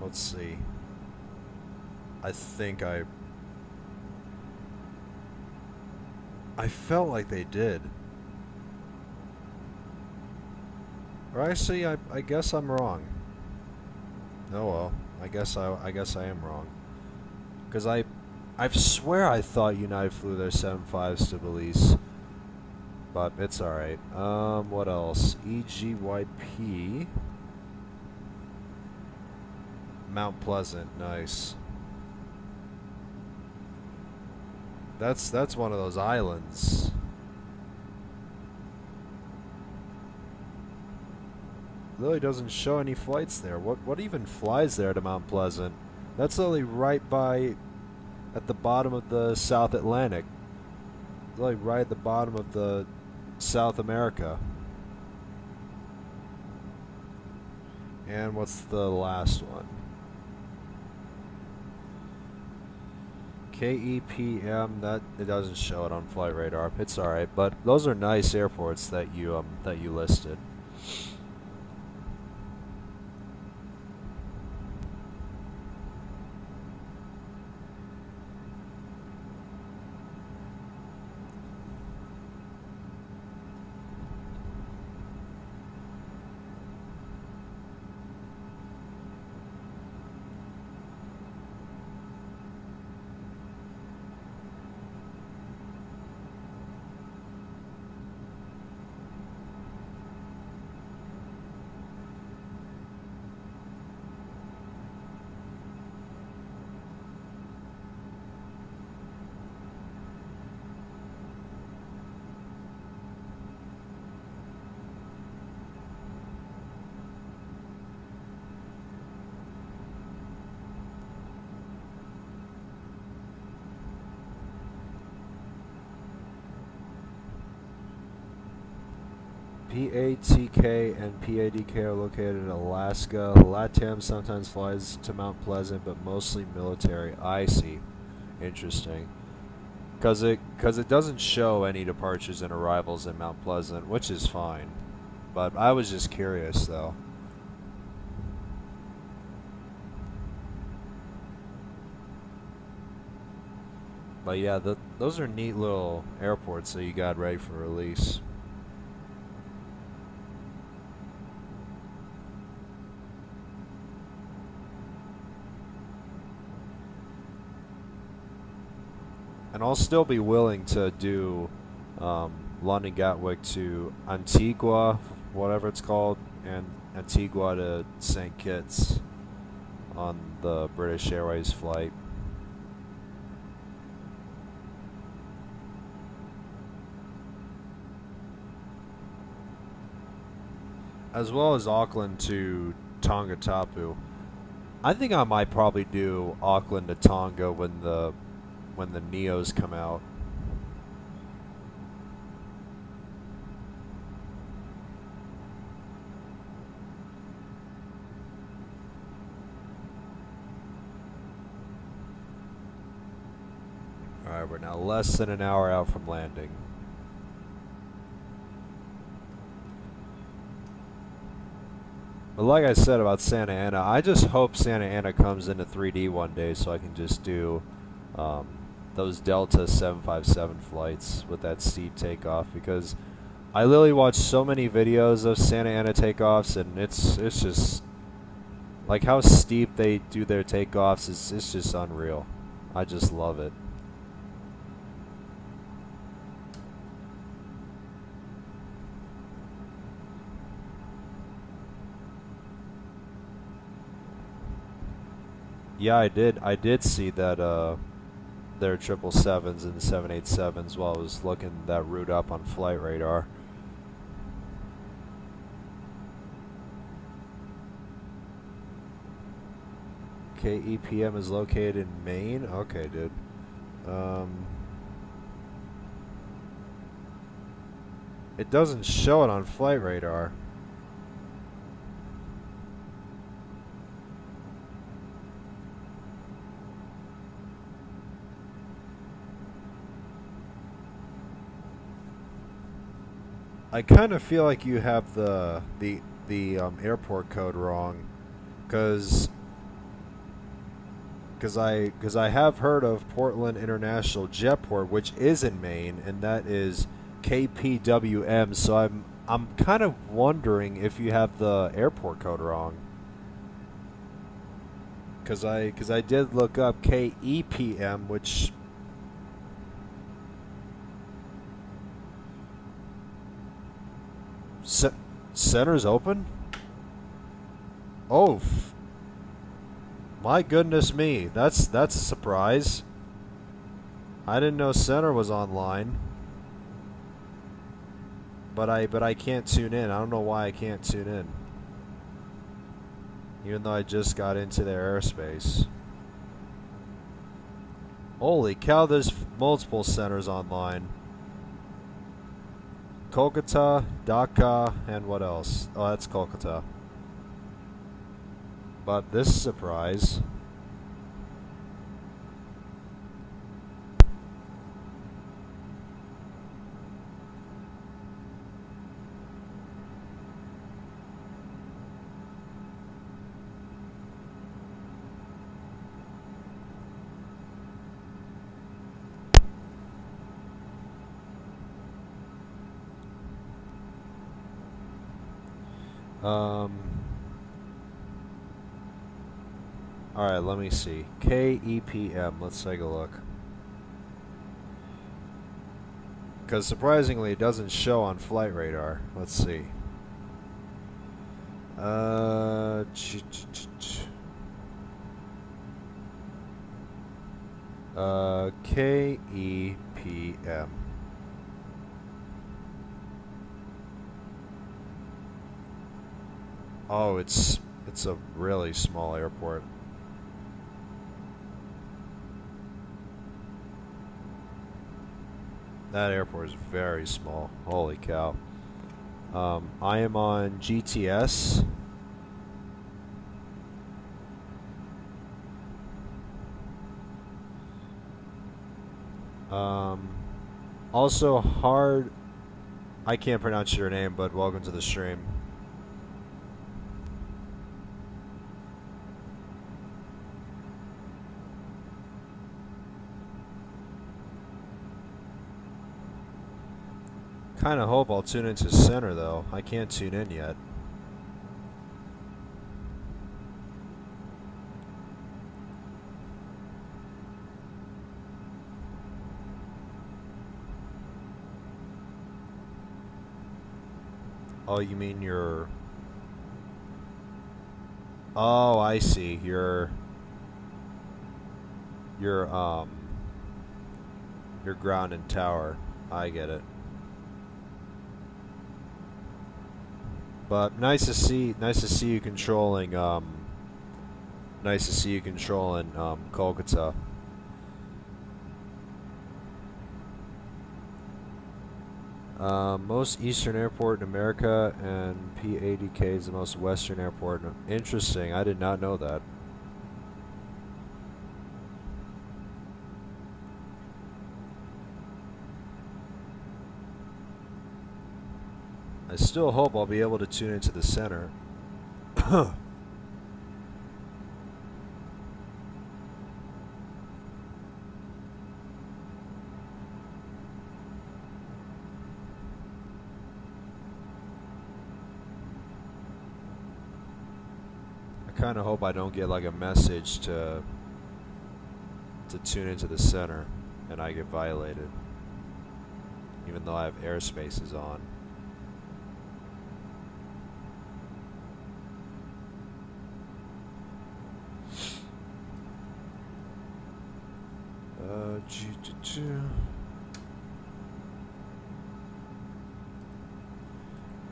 Let's see. I think I felt like they did. Or actually, I guess I'm wrong. Oh well. I guess I am wrong. Because I swear I thought United flew their 75s to Belize. But it's alright. What else? EGYP. Mount Pleasant, nice. That's one of those islands. Really doesn't show any flights there. What even flies there to Mount Pleasant? That's literally right by, at the bottom of the South Atlantic. Literally right at the bottom of the South America. And what's the last one? KEPM, that it doesn't show it on flight radar. It's alright, but those are nice airports that you listed. PATK and PADK are located in Alaska. LATAM sometimes flies to Mount Pleasant, but mostly military. I see. Interesting. Because it doesn't show any departures and arrivals in Mount Pleasant, which is fine. But I was just curious, though. But yeah, those are neat little airports that you got ready for release. And I'll still be willing to do London Gatwick to Antigua, whatever it's called, and Antigua to St. Kitts on the British Airways flight. As well as Auckland to Tonga Tapu. I think I might probably do Auckland to Tonga when the Neos come out. Alright, we're now less than an hour out from landing. But like I said about Santa Ana, I just hope Santa Ana comes into 3D one day so I can just do those Delta 757 flights with that steep takeoff, because I literally watch so many videos of Santa Ana takeoffs, and it's just like how steep they do their takeoffs. It's just unreal. I just love it. Yeah, I did see that their 777s and 787s while I was looking that route up on flight radar. KEPM is located in Maine? Okay, dude. It doesn't show it on flight radar. I kind of feel like you have the airport code wrong, because I have heard of Portland International Jetport, which is in Maine, and that is KPWM. So I'm kind of wondering if you have the airport code wrong. Because I did look up KEPM, which center's open. Oh, my goodness me, that's a surprise. I didn't know center was online. But I can't tune in. I don't know why I can't tune in. Even though I just got into their airspace. Holy cow, there's multiple centers online. Kolkata, Dhaka, and what else? Oh, that's Kolkata. But this is a surprise. Alright, let me see. KEPM, let's take a look. Because surprisingly, it doesn't show on flight radar. Let's see. KEPM. Oh, it's a really small airport. That airport is very small. Holy cow. I am on GTS. Also hard. I can't pronounce your name, but welcome to the stream. Kind of hope I'll tune into center though. I can't tune in yet. Oh, you mean your... Oh, I see. Your ground and tower. I get it. But nice to see you controlling Kolkata. Most eastern airport in America, and P80K is the most western airport. Interesting, I did not know that. I still hope I'll be able to tune into the center. I kind of hope I don't get like a message to tune into the center and I get violated, even though I have airspaces on.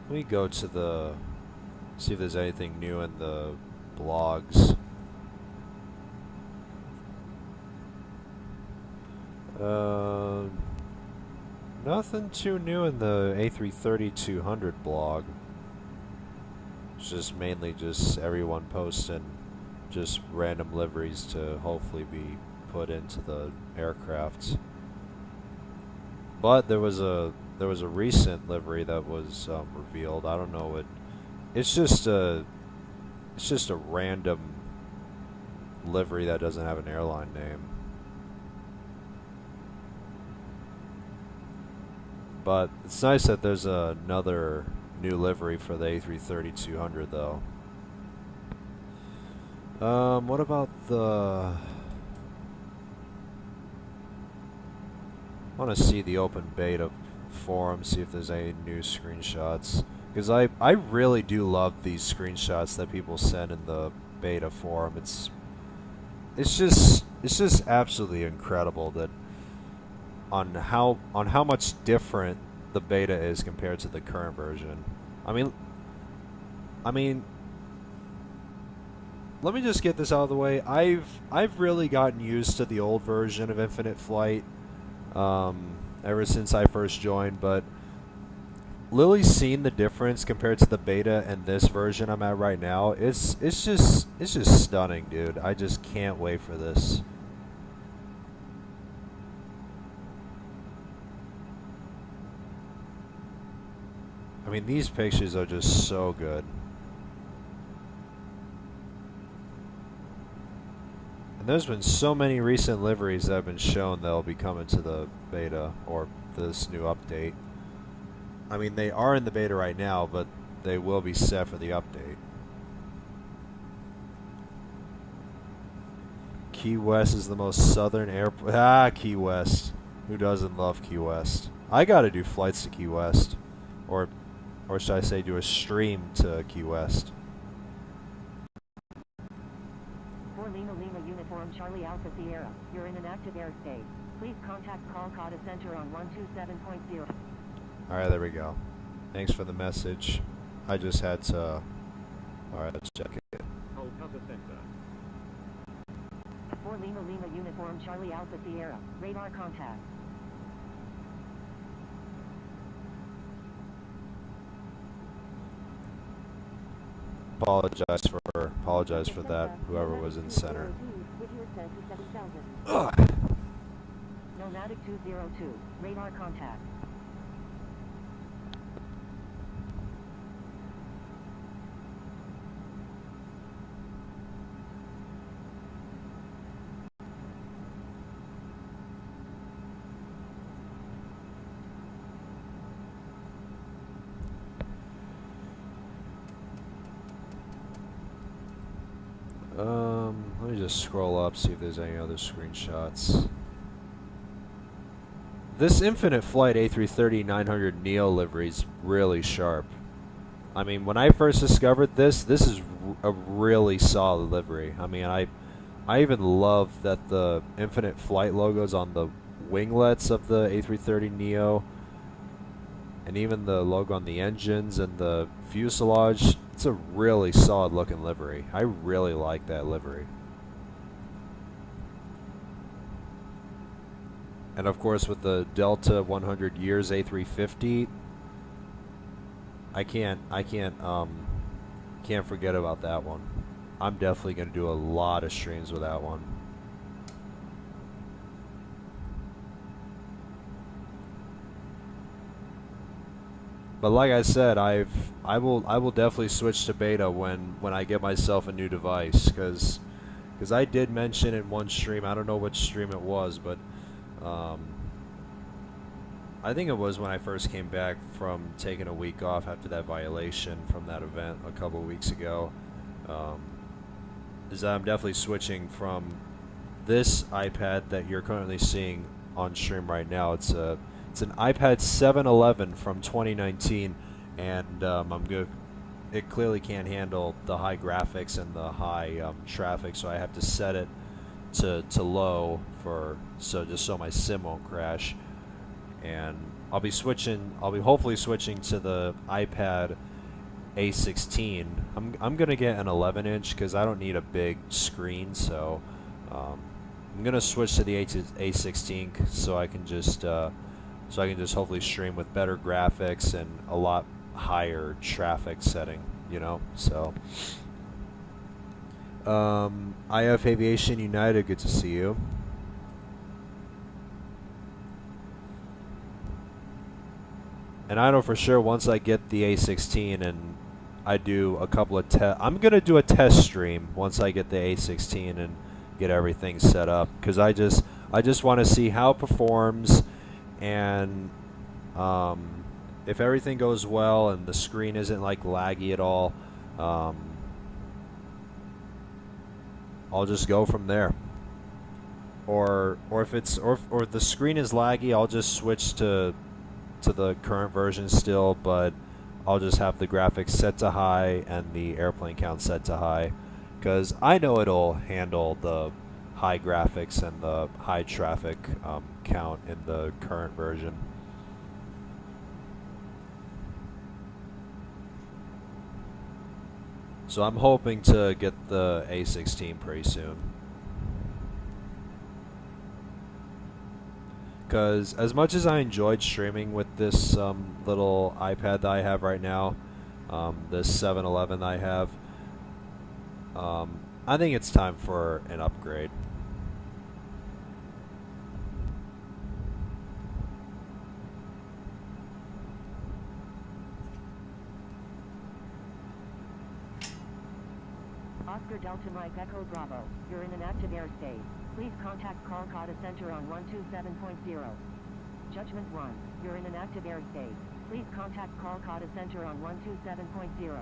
Let me go to the... see if there's anything new in the blogs. Nothing too new in the A330-200 blog. It's just mainly just everyone posting just random liveries to hopefully be put into the aircraft. But there was a there was a recent livery that was revealed. I don't know what. It's just a random livery that doesn't have an airline name. But it's nice that there's another new livery for the A330-200 though. What about the... I want to see the open beta forum, see if there's any new screenshots. Because I really do love these screenshots that people send in the beta forum. It's just absolutely incredible that on how much different the beta is compared to the current version. I mean, let me just get this out of the way. I've really gotten used to the old version of Infinite Flight ever since I first joined, but Lily's seen the difference compared to the beta and this version I'm at right now. It's just stunning, dude. I just can't wait for this. I mean, these pictures are just so good. And there's been so many recent liveries that have been shown that'll be coming to the beta or this new update. I mean, they are in the beta right now, but they will be set for the update. Key West is the most southern airport. Ah, Key West. Who doesn't love Key West? I gotta do flights to Key West. Or should I say do a stream to Key West. For Lima Uniform Charlie Alpha Sierra, you're in an active airspace. Please contact Kolkata Center on 127.0. Alright, there we go. Thanks for the message. I just had to... Alright, let's check it. Kolkata Center. For Lima Uniform Charlie Alpha Sierra, radar contact. Apologize for that, whoever was in center. Ugh. Nomadic 202, radar contact. Let me just scroll up, see if there's any other screenshots. This Infinite Flight A330-900 Neo livery is really sharp. I mean, when I first discovered this is a really solid livery. I mean, I even love that the Infinite Flight logo's on the winglets of the A330 Neo, and even the logo on the engines and the fuselage. It's a really solid looking livery. I really like that livery. And of course with the Delta 100 years A350, I can't forget about that one. I'm definitely going to do a lot of streams with that one. But like I said, I will definitely switch to beta when I get myself a new device, because I did mention in one stream, I don't know which stream it was, but I think it was when I first came back from taking a week off after that violation from that event a couple of weeks ago, is that I'm definitely switching from this iPad that you're currently seeing on stream right now. It's an iPad 711 from 2019, and I'm good. It clearly can't handle the high graphics and the high traffic, so I have to set it to low just so my sim won't crash. And I'll be hopefully switching to the iPad A16. I'm gonna get an 11-inch because I don't need a big screen, so I'm gonna switch to the A16 so I can just hopefully stream with better graphics and a lot higher traffic setting, you know. So IF Aviation United, good to see you. And I know for sure once I get the A16 and I do a couple of I'm gonna do a test stream once I get the A16 and get everything set up, because I just want to see how it performs, and if everything goes well and the screen isn't like laggy at all, I'll just go from there. Or if the screen is laggy, I'll just switch to the current version still, but I'll just have the graphics set to high and the airplane count set to high, because I know it'll handle the high graphics and the high traffic count in the current version. So I'm hoping to get the A16 pretty soon. Because as much as I enjoyed streaming with this little iPad that I have right now, this 711 I have, I think it's time for an upgrade. Oscar Delta Mike Echo Bravo, you're in an active airspace. Please contact Kolkata Center on 127.0. Judgment 1, you're in an active airspace. Please contact Kolkata Center on 127.0.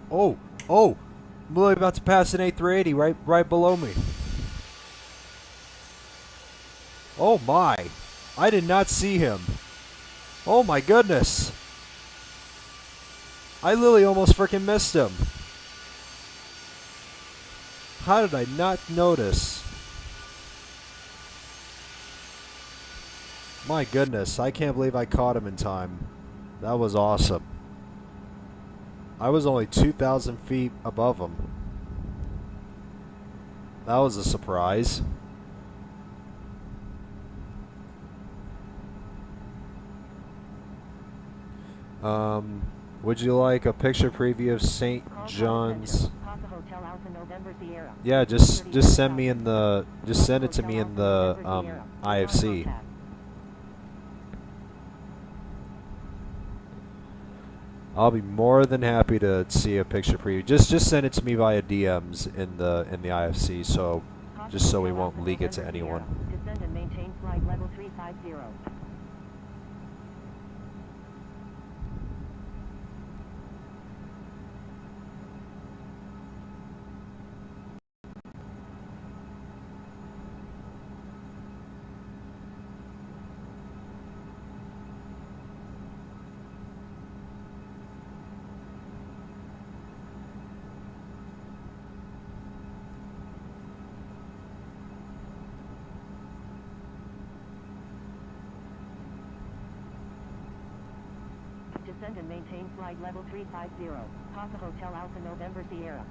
Oh, oh, I'm literally about to pass an A380 right below me. Oh my, I did not see him. Oh my goodness. I literally almost freaking missed him. How did I not notice? My goodness, I can't believe I caught him in time. That was awesome. I was only 2,000 feet above him. That was a surprise. Would you like a picture preview of St. John's? Yeah, just send me in the send it to me in the IFC. I'll be more than happy to see a picture preview. Just send it to me via DMs in the IFC, so just so we won't leak it to anyone. Descend and maintain flight level 350. Descend and maintain flight level 350. Papa Hotel Alpha November Sierra.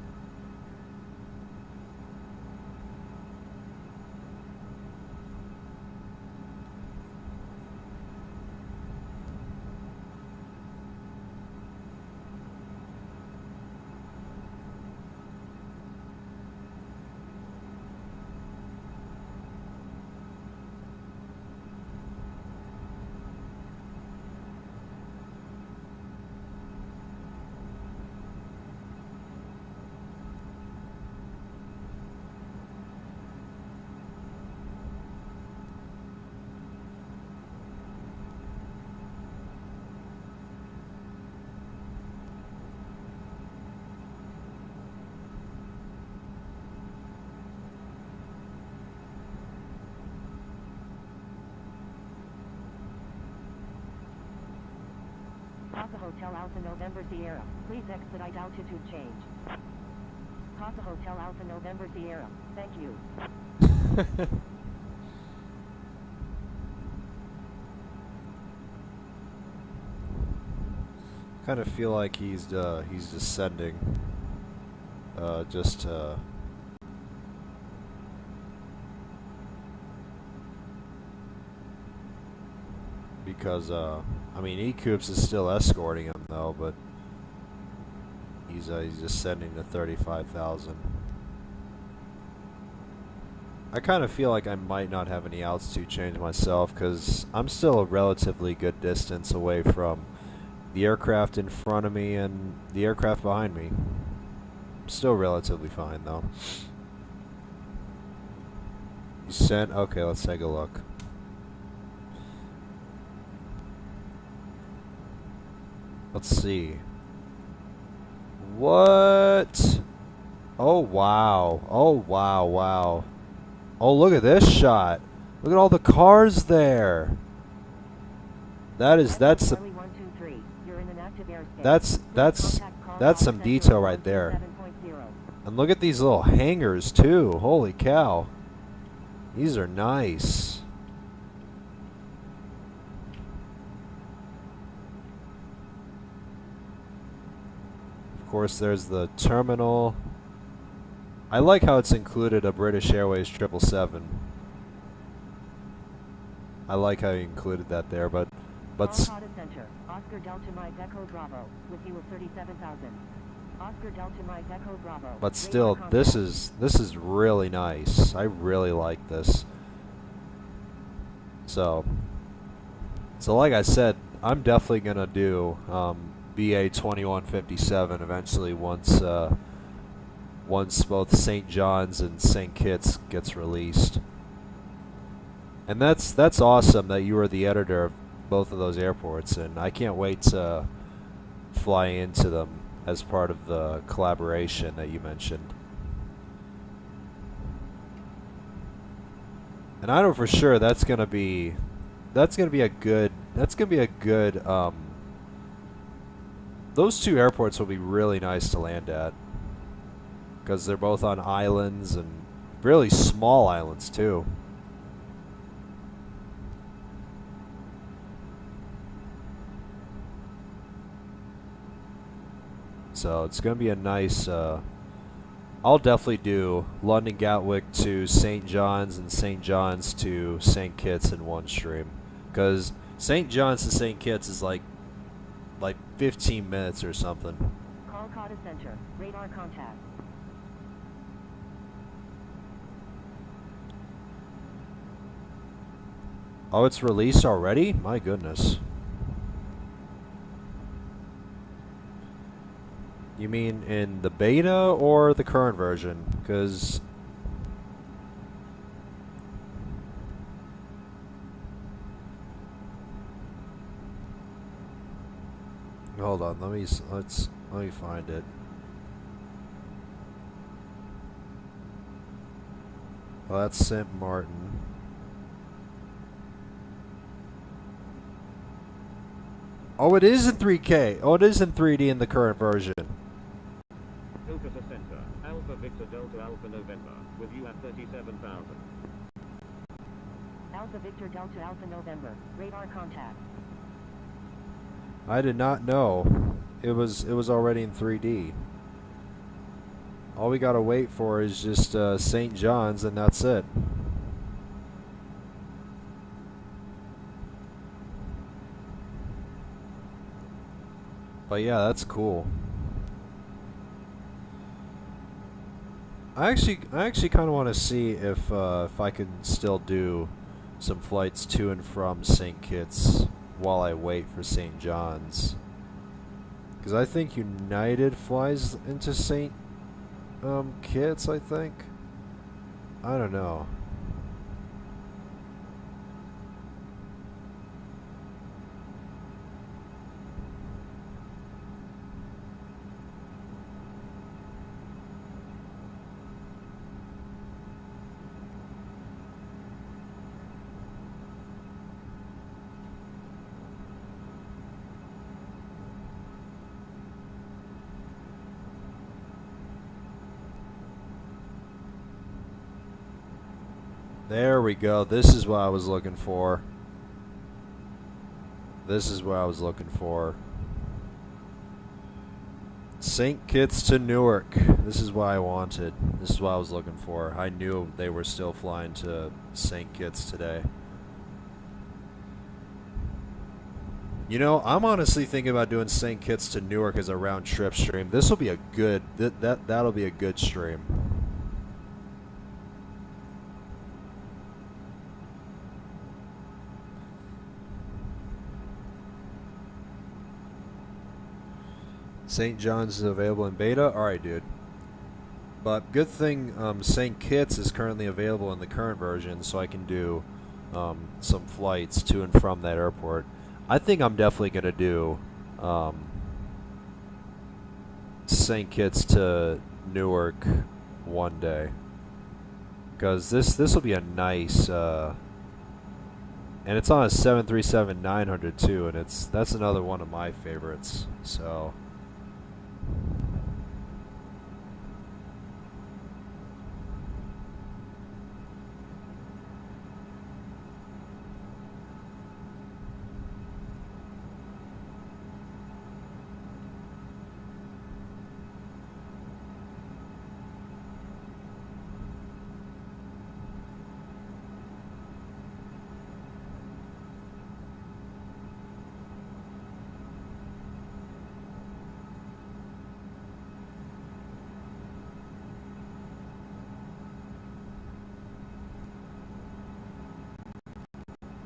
Casa Hotel Alpha November Sierra. Please expedite altitude change. Casa Hotel Alpha November Sierra. Thank you. Kind of feel like he's descending. Just because I mean E-Coops is still escorting him though, but he's descending to 35,000. I kind of feel like I might not have any altitude change myself because I'm still a relatively good distance away from the aircraft in front of me and the aircraft behind me. I'm still relatively fine though. You sent? Okay, let's take a look. Let's see. What? Oh wow. Oh wow, wow. Oh, look at this shot. Look at all the cars there. That's some detail right there. And look at these little hangars too. Holy cow. These are nice. Of course, there's the terminal. I like how it's included a British Airways 777. I like how you included that there, but Kolkata Center, Oscar Delta Mike Echo Bravo, with fuel 37,000. Oscar Delta Mike Echo Bravo. But still, this is really nice. I really like this. So like I said, I'm definitely gonna do BA 2157 eventually once both St. John's and St. Kitts gets released. And that's awesome that you were the editor of both of those airports, and I can't wait to fly into them as part of the collaboration that you mentioned. And I know for sure that's gonna be a good those two airports will be really nice to land at because they're both on islands and really small islands too. So it's going to be a nice, I'll definitely do London Gatwick to St. John's and St. John's to St. Kitts in one stream. Because St. John's to St. Kitts is like 15 minutes or something. Kolkata Center, radar contact. Oh, it's released already? My goodness. You mean in the beta or the current version? Because hold on, let me find it. Well, that's St. Martin. Oh, it is in 3K. Oh, it is in 3D in the current version. Kolkata Center, Alpha Victor Delta Alpha November, with you at 37,000. Alpha Victor Delta Alpha November, radar contact. I did not know it was already in 3D. All we gotta wait for is just St. John's, and that's it. But yeah, that's cool. I actually kind of want to see if I can still do some flights to and from St. Kitts while I wait for St. John's, because I think United flies into St. Kitts. I think. I don't know. There we go. This is what I was looking for. This is what I was looking for. St. Kitts to Newark. This is what I wanted. This is what I was looking for. I knew they were still flying to St. Kitts today. You know, I'm honestly thinking about doing St. Kitts to Newark as a round trip stream. This will be a good that'll be a good stream. St. John's is available in beta. All right, dude. But good thing St. Kitts is currently available in the current version, so I can do some flights to and from that airport. I think I'm definitely gonna do St. Kitts to Newark one day, because this will be a nice, and it's on a 737-900 too, and that's another one of my favorites. So.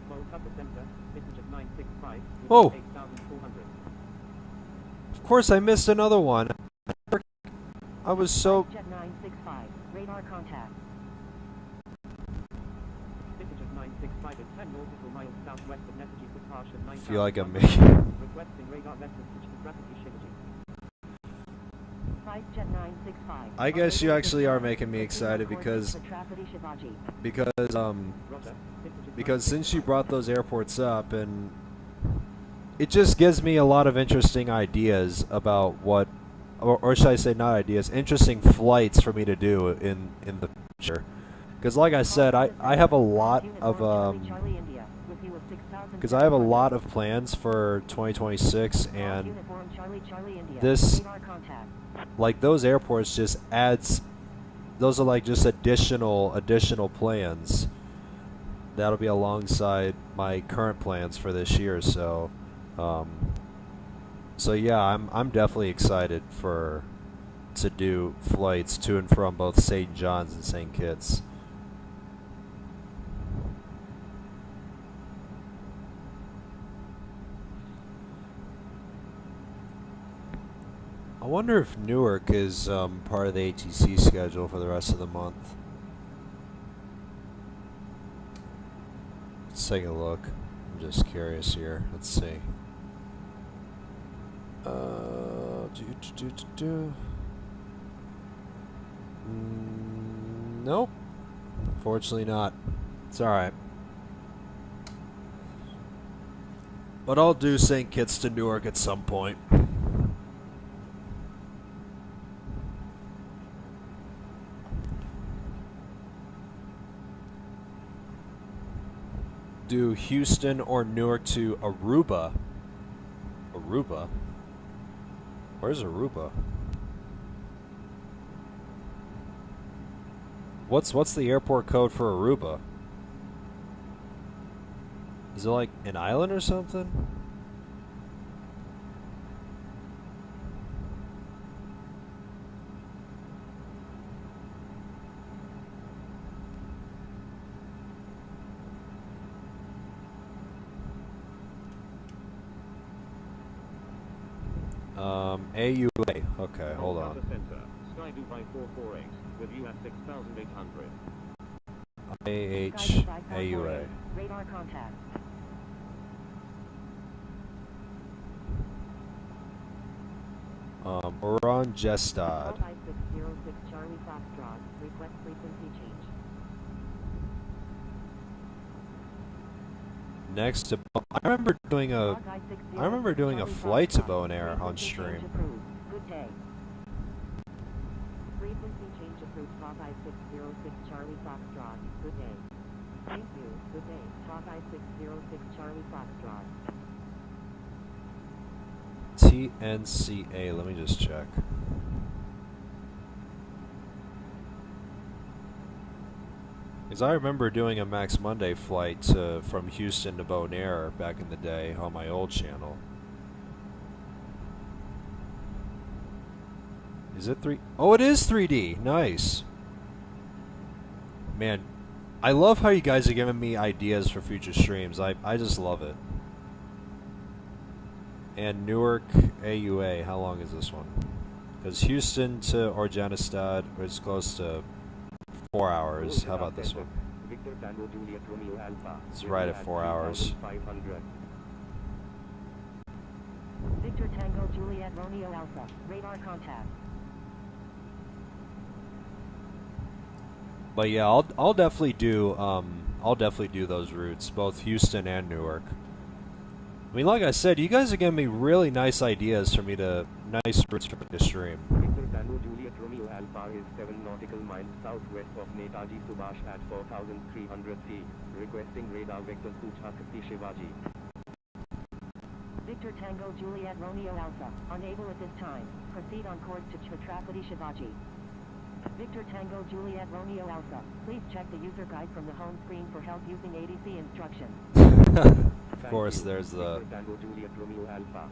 Kolkata Center, message at 965, Oh. 8,400. Of course, I missed another one. I was so. Jet 965, radar contact. Message at 965 at 10 nautical miles southwest of Nefiji Prakash at 9,000. Feel like I'm making. Requesting radar reference to rapidly shimaging. Jet 965. I guess you actually are making me excited because Roger. because since you brought those airports up, and it just gives me a lot of interesting ideas about what, or should I say not ideas, interesting flights for me to do in the future. Because like I said, I have a lot of because I have a lot of plans for 2026, and this, like, those airports just adds, those are like just additional plans that'll be alongside my current plans for this year. So so yeah, I'm definitely excited to do flights to and from both St. John's and St. Kitts. I wonder if Newark is part of the ATC schedule for the rest of the month. Let's take a look. I'm just curious here. Let's see. Nope. Fortunately not. It's alright. But I'll do St. Kitts to Newark at some point. Do Houston or Newark to Aruba. Aruba? Where's Aruba? What's the airport code for Aruba? Is it like an island or something? AUA. Okay, hold on. Kolkata Center, Sky Dubai 448, with US 6800. AUA. Radar contact. We're on Gestad. 5606 Charlie Foxtrot, request frequency change. Next to, I remember doing a flight to Bonaire on stream. Good day. Frequency change approved. Talk I-606 Charlie Foxtrot. Good day. Thank you. Good day. Talk I-606 Charlie Foxtrot. TNCA, let me just check. Because I remember doing a Max Monday flight from Houston to Bonaire back in the day on my old channel. Is it 3? Oh, it is 3D. Nice. Man, I love how you guys are giving me ideas for future streams. I just love it. And Newark AUA, how long is this one? Because Houston to Orjanistad is close to 4 hours. How about this one? Victor Tango Juliet Romeo Alpha. It's right at 4 hours. 500. Victor Tango Juliet Romeo Alpha. Radar contact. But yeah, I'll definitely do those routes, both Houston and Newark. I mean, like I said, you guys are giving me really nice ideas for me to nice routes for me to stream. Victor Tango Juliet Romeo Alpha is 7 nautical miles southwest of Netaji Subhash at 4,300 feet. Requesting radar vector Pushback Shivaji. Victor Tango Juliet Romeo Alpha. Unable at this time. Proceed on course to Chhatrapati Shivaji. Victor Tango Juliet Romeo Alpha. Please check the user guide from the home screen for help using ADC instructions. Of course, there's the... Victor Tango Juliet Romeo Alpha.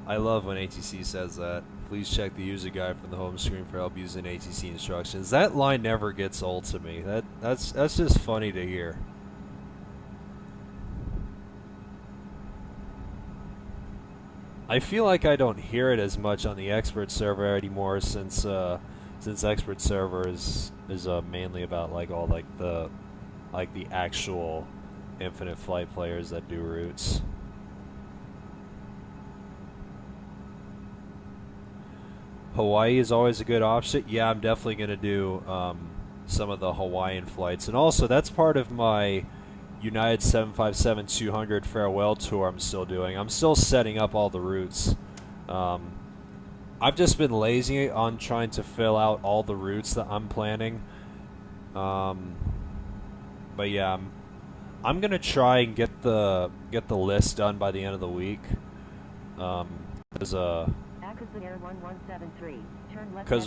I love when ATC says that. Please check the user guide from the home screen for help using ATC instructions. That line never gets old to me. That's just funny to hear. I feel like I don't hear it as much on the expert server anymore since expert server is mainly about like all the actual infinite flight players that do routes. Hawaii is always a good option. Yeah, I'm definitely gonna do some of the Hawaiian flights, and also that's part of my United 757-200 farewell tour I'm still doing. I'm still setting up all the routes. I've just been lazy on trying to fill out all the routes that I'm planning. But yeah, I'm gonna try and get the list done by the end of the week. Because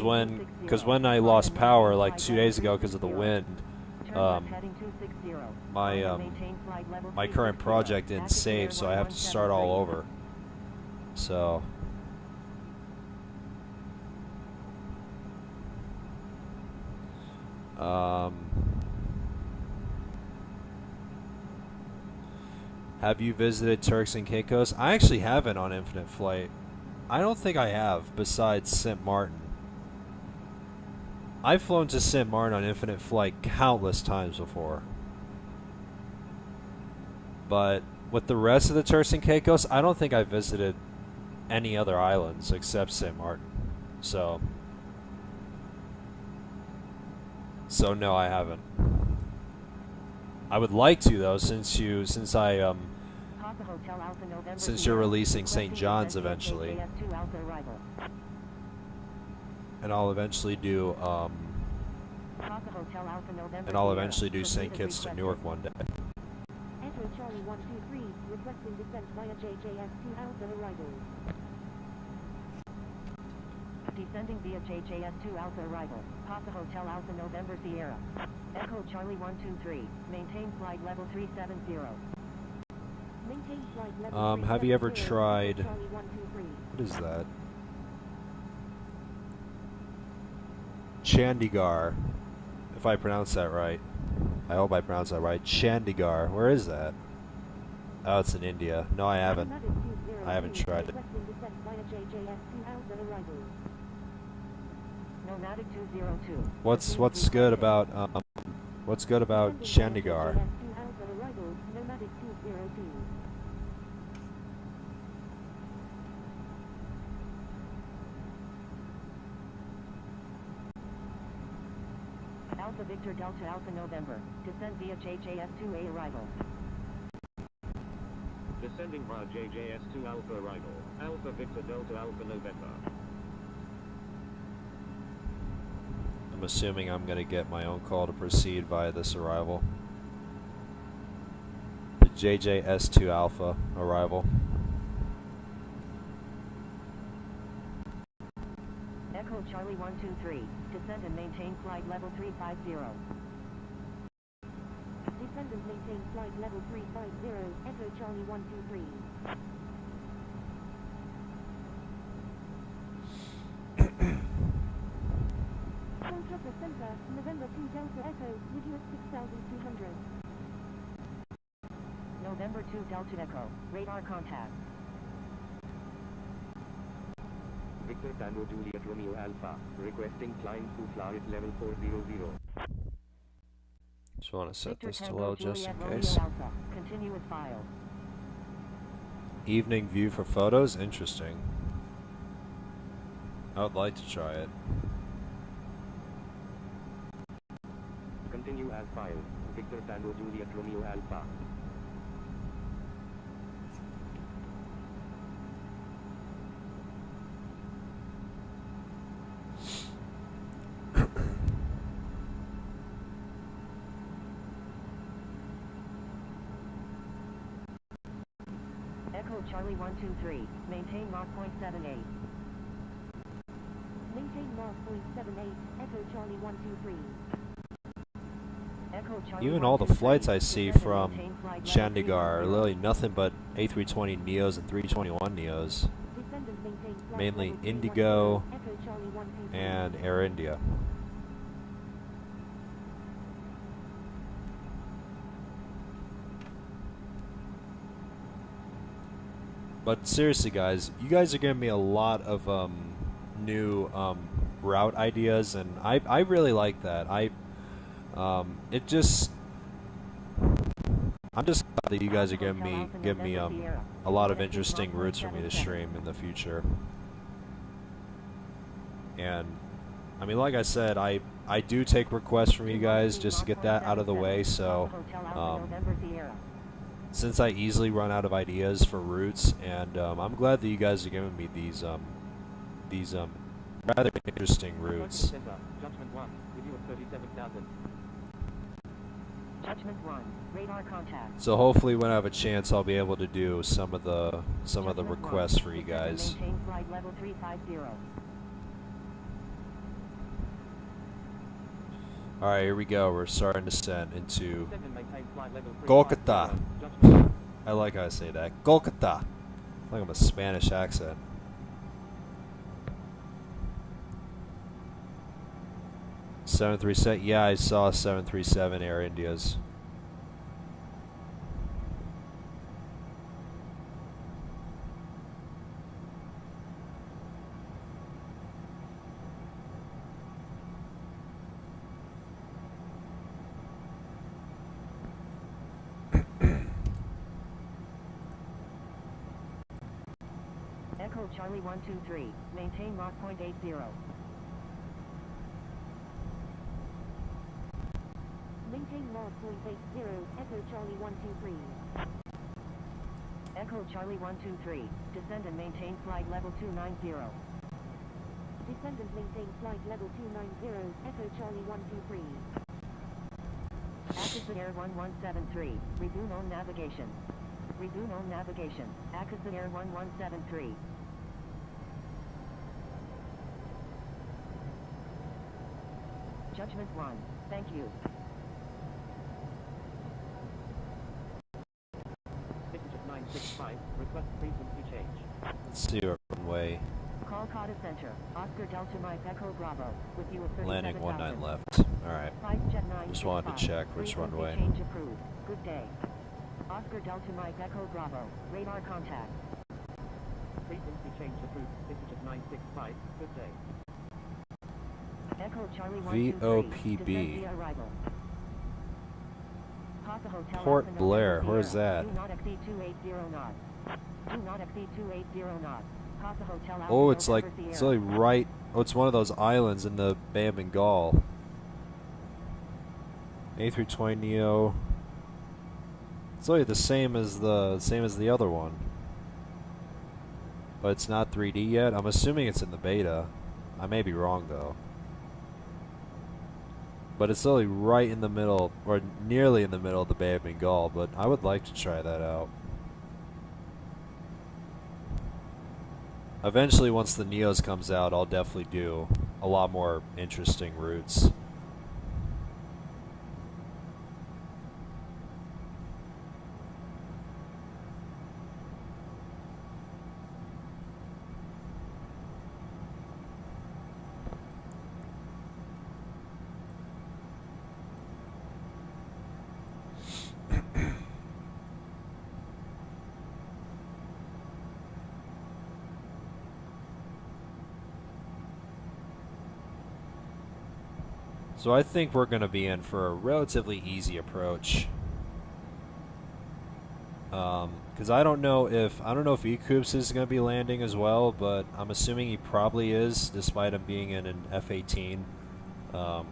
when I lost power like 2 days ago because of the wind, my current project didn't save, so I have to start all over. So have you visited Turks and Caicos? I actually haven't on Infinite Flight. I don't think I have, besides St. Martin. I've flown to St. Martin on Infinite Flight countless times before. But with the rest of the Turks and Caicos, I don't think I visited any other islands except St. Martin. So no, I haven't. I would like to though, since you're releasing St. John's eventually. And I'll eventually do St. Kitts to Newark one day. Echo Charlie 123, requesting descent via JJS to Alpha arrival. Descending via JJS 2 Alpha arrival. Papa Hotel Alpha November Sierra. Echo Charlie 123. Maintain flight level 370. Maintain flight level have you ever 370, tried... Charlie 123. What is that? Chandigarh. If I pronounce that right. I hope I pronounce that right. Chandigarh. Where is that? Oh, it's in India. No, I haven't. I haven't tried it. Requesting descent via JJS to Alpha arrival. Nomadic 202. What's good about Chandigarh? JJS to Alpha arrival, Nomadic 202. Alpha Victor Delta Alpha November. Descend via JJS 2A arrival. Descending via JJS 2 Alpha arrival. Alpha Victor Delta Alpha November. I'm assuming I'm going to get my own call to proceed via this arrival. The JJS2 Alpha arrival. Echo Charlie 123, descend and maintain flight level 350. Descend and maintain flight level 350, Echo Charlie 123. Kolkata Center, November 2 Delta Echo, with you at 6,200. November 2 Delta Echo, radar contact. Victor Tango Juliet Romeo Alpha, requesting climb to flight level 400. Just want to set Victor this to Tango low just in Juliet Romeo case. Alpha, continue with file. Evening view for photos? Interesting. I would like to try it. Continue as filed. Victor Tango Juliet Romeo Alpha. Echo Charlie 123, maintain Mach .78. Maintain Mach .78, Echo Charlie 123. Echo Charlie Even all the 123, flights I see descend and from maintain flight level Chandigarh are 310. literally nothing but A320 Neos and 321 Neos. Descend and maintain flight Mainly level 310, Indigo Echo Charlie 123. and Air India. But seriously, guys, you guys are giving me a lot of new route ideas, and I really like that. It just I'm just glad that you guys are giving me a lot of interesting routes for me to stream in the future. And I mean, like I said, I do take requests from you guys just to get that out of the way. So since I easily run out of ideas for routes, and I'm glad that you guys are giving me these rather interesting routes. Judgment 1, with you at 37,000. Judgment 1, radar contact. So hopefully, when I have a chance, I'll be able to do some of the requests for you guys. Maintain flight level 350. All right, here we go. We're starting to descend into Descend and maintain flight level 350. Kolkata. Judgment 1. I like how I say that. Kolkata. Like I'm a Spanish accent. Seven three seven. Yeah, I saw 737 Air Indias. Echo Charlie 123, maintain Mach .80. Maintain Mach .80, Echo Charlie 123. Echo Charlie 123, descend and maintain flight level 290. Descend and maintain flight level 290, Echo Charlie 123. Access Air 1173, resume on navigation. Resume on navigation, Access Air 1173. Judgment 1, thank you. Message 965, request frequency change. Let's see our runway. Kolkata Center, Oscar Delta Mike Echo Bravo, with you at 37,000. Landing 19 left. All right. Flightjet 965. Just wanted to check which Frequency runway. change approved. Good day. Oscar Delta Mike Echo Bravo, radar contact. Frequency change approved. Message 965, good day. Echo Charlie 123, VOPB. descend via arrival. Papa Hotel Port Alpha Blair, November where's Sierra. that? Do not exceed 280 knots. Do not exceed 280 knots. Papa Hotel Alpha Oh, it's like November it's Sierra. like right. Oh, it's one of those islands in the Bay of Bengal. A320 Neo. It's really the same as the other one, but it's not 3D yet. I'm assuming it's in the beta. I may be wrong though. But it's only right in the middle, or nearly in the middle of the Bay of Bengal, but I would like to try that out. Eventually, once the Neos comes out, I'll definitely do a lot more interesting routes. So I think we're going to be in for a relatively easy approach. Because I don't know if Ecoops is going to be landing as well, but I'm assuming he probably is, despite him being in an F-18. But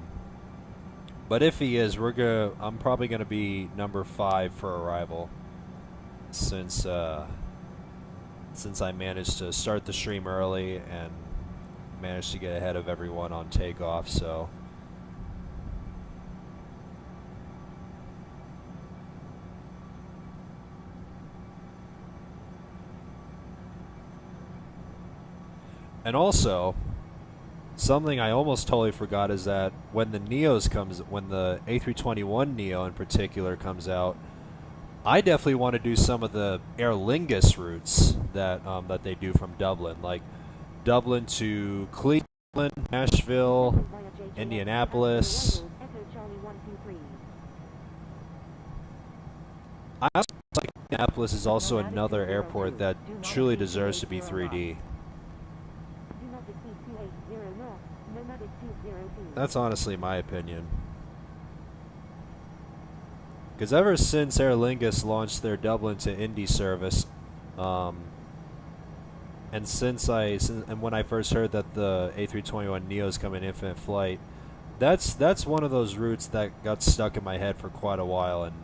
if he is, I'm probably going to be number 5 for arrival, since I managed to start the stream early and managed to get ahead of everyone on takeoff. So. And also, something I almost totally forgot is that when the A321 Neo in particular comes out, I definitely want to do some of the Aer Lingus routes that they do from Dublin, like Dublin to Cleveland, Nashville, Indianapolis. I also think Indianapolis is also another airport that truly deserves to be 3D. That's honestly my opinion. Because ever since Aer Lingus launched their Dublin to Indy service, and when I first heard that the A321 Neos come in infinite flight, that's one of those routes that got stuck in my head for quite a while, and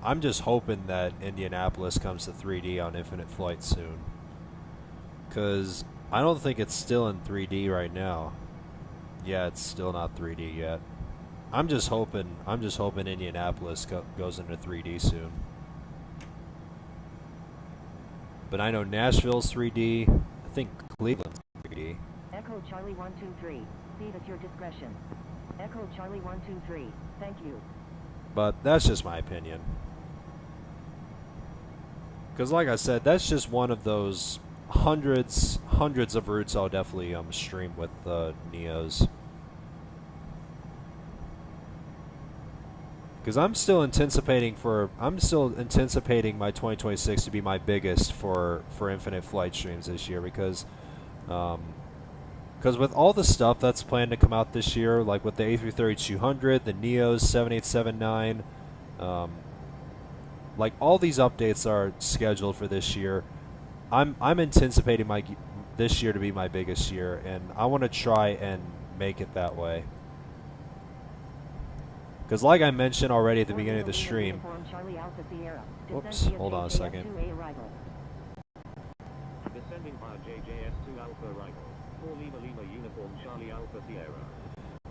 I'm just hoping that Indianapolis comes to 3D on infinite flight soon. Because I don't think it's still in 3D right now. Yeah, it's still not 3D yet. I'm just hoping Indianapolis goes into 3D soon. But I know Nashville's 3D. I think Cleveland's 3D. Echo Charlie 123. Speed at your discretion. Echo Charlie 123. Thank you. But that's just my opinion. Because like I said, that's just one of those hundreds of routes I'll definitely stream with Neos. Because I'm still anticipating my 2026 to be my biggest for infinite flight streams this year, because with all the stuff that's planned to come out this year, like with the A330-200, the Neos, 7879, like all these updates are scheduled for this year. I'm anticipating this year to be my biggest year, and I want to try and make it that way. Because like I mentioned already at the beginning of the stream... Whoops, hold on a second. Descending via JJS2 Alpha arrival. 4 Lima Lima Uniform Charlie Alpha Sierra.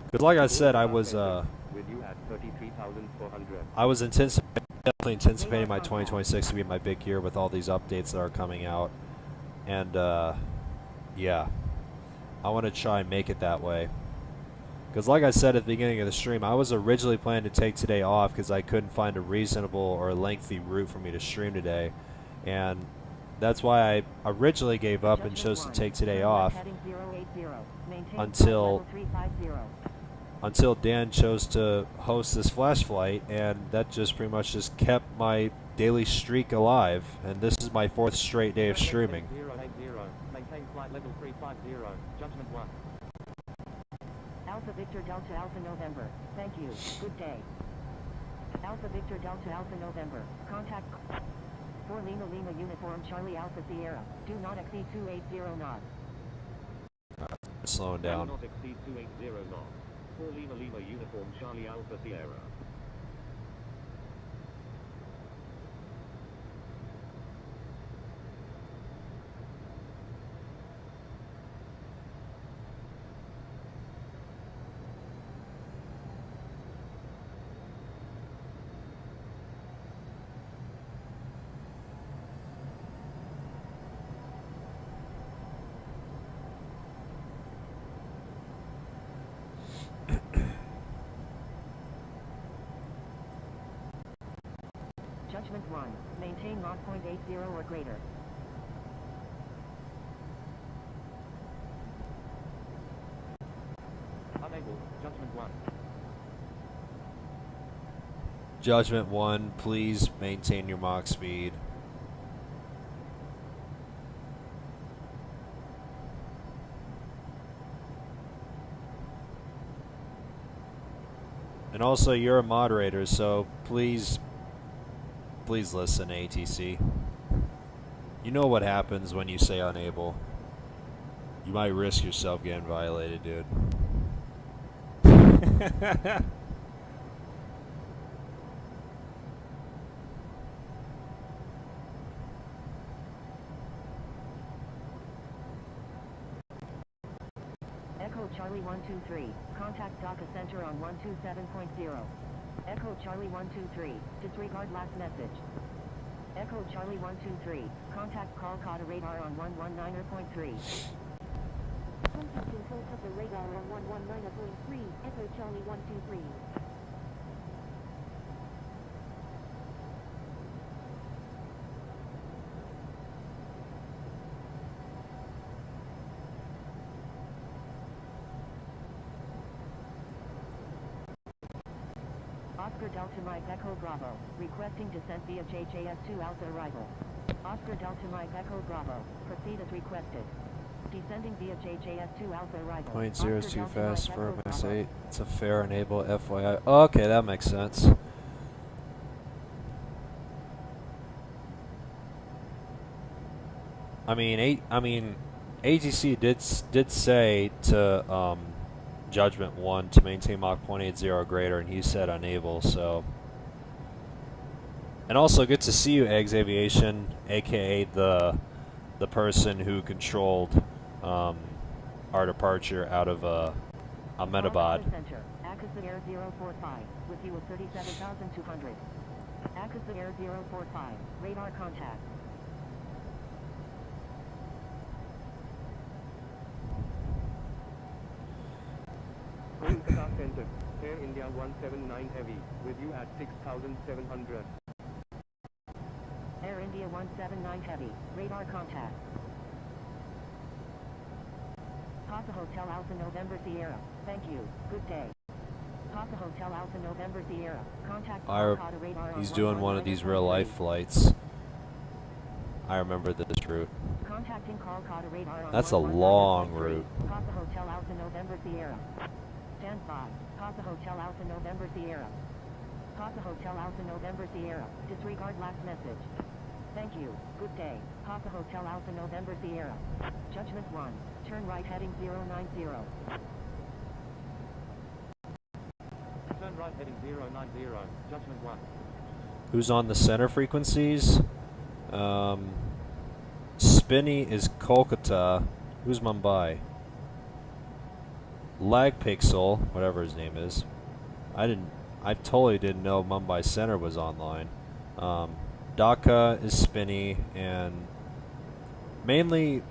Because like I said, I was definitely anticipating my 2026 to be my big year with all these updates that are coming out. And yeah, I want to try and make it that way. Because like I said at the beginning of the stream, I was originally planning to take today off because I couldn't find a reasonable or lengthy route for me to stream today. And that's why I originally gave up and chose to take today off until Dan chose to host this flash flight, and that just pretty much just kept my daily streak alive. And this is my 4th straight day of streaming. Maintain flight level 350, Judgment 1. Alpha Victor Delta Alpha November. Thank you. Good day. Alpha Victor Delta Alpha November. Contact 4 Lima Lima Uniform Charlie Alpha Sierra. Do not exceed 280 knots. Slowing down. Do not exceed 280 knots. 4 Lima Lima Uniform Charlie Alpha Sierra. Judgment 1. Maintain Mach point 80 or greater. Unable. Judgment 1. Judgment 1, please maintain your Mach speed. And also, you're a moderator, so please listen, ATC. You know what happens when you say unable. You might risk yourself getting violated, dude. Echo Charlie 123. Contact DACA Center on 127.0. Echo Charlie 123. Disregard last message. Echo Charlie 123. Contact Kolkata radar on 119.3. Contacting Kolkata radar on 119.3, Echo Charlie 123. Oscar Delta Mike Echo Bravo. Requesting descent via JJS2 Alpha arrival. Oscar Delta Mike Echo Bravo. Proceed as requested. Descending via JJS2 Alpha arrival. Point zero is Oscar too Delta fast Mike for Echo MS8. Bravo. It's a fair enable FYI. Okay, that makes sense. I mean, ATC did say to Judgment 1 to maintain Mach 0.80 or greater, and he said unable. So, and also good to see you, Eggs Aviation, aka the person who controlled our departure out of Ahmedabad. Kolkata Center. Akasa Air 045. With you at 37,200. Akasa Air 045. Radar contact. Kolkata Center. Air India 179 Heavy. With you at 6,700. Air India 179 Heavy. Radar contact. Papa Hotel Alpha November Sierra. Thank you. Good day. Papa Hotel Alpha November Sierra. Contact Kolkata radar on He's doing one of these real 119.3. life flights. I remember this route. Contacting Kolkata radar on That's a 119.3. long route. Papa Hotel Alpha November Sierra. Stand by. Papa Hotel Alpha November Sierra. Papa Hotel Alpha November Sierra. Disregard last message. Thank you. Good day. Papa Hotel Alpha November Sierra. Judgment 1. Turn right heading 090. Turn right heading 090. Judgment 1. Who's on the center frequencies? Spinny is Kolkata. Who's Mumbai? Lag Pixel, whatever his name is. I totally didn't know Mumbai Center was online. Dhaka is Spinny, and mainly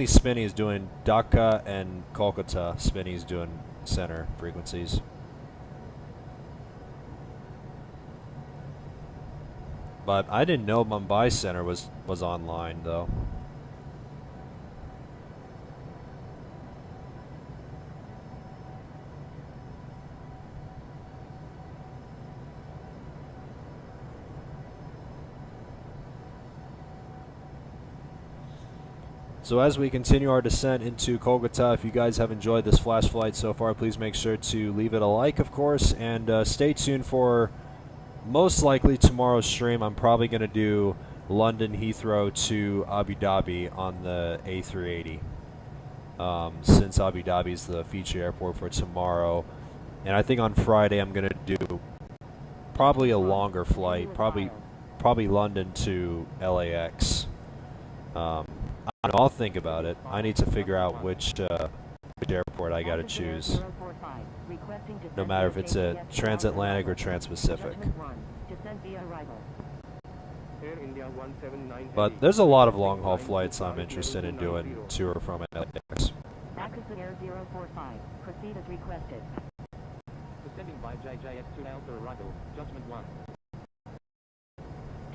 Spinny is doing Dhaka, and Kolkata Spinny is doing center frequencies. But I didn't know Mumbai Center was online though. So as we continue our descent into Kolkata, if you guys have enjoyed this flash flight so far, please make sure to leave it a like, of course, and stay tuned for most likely tomorrow's stream. I'm probably going to do London Heathrow to Abu Dhabi on the A380, since Abu Dhabi is the feature airport for tomorrow. And I think on Friday I'm going to do probably a longer flight, probably London to LAX. I don't know, I'll think about it. I need to figure out which airport I gotta choose. No matter if it's a transatlantic or transpacific. Air India 179 But Heavy. there's a lot of long haul flights I'm interested in doing to or from LAX. Akasa Air 045. Proceed as requested. Descending by JJS to Alpha arrival. Judgment 1.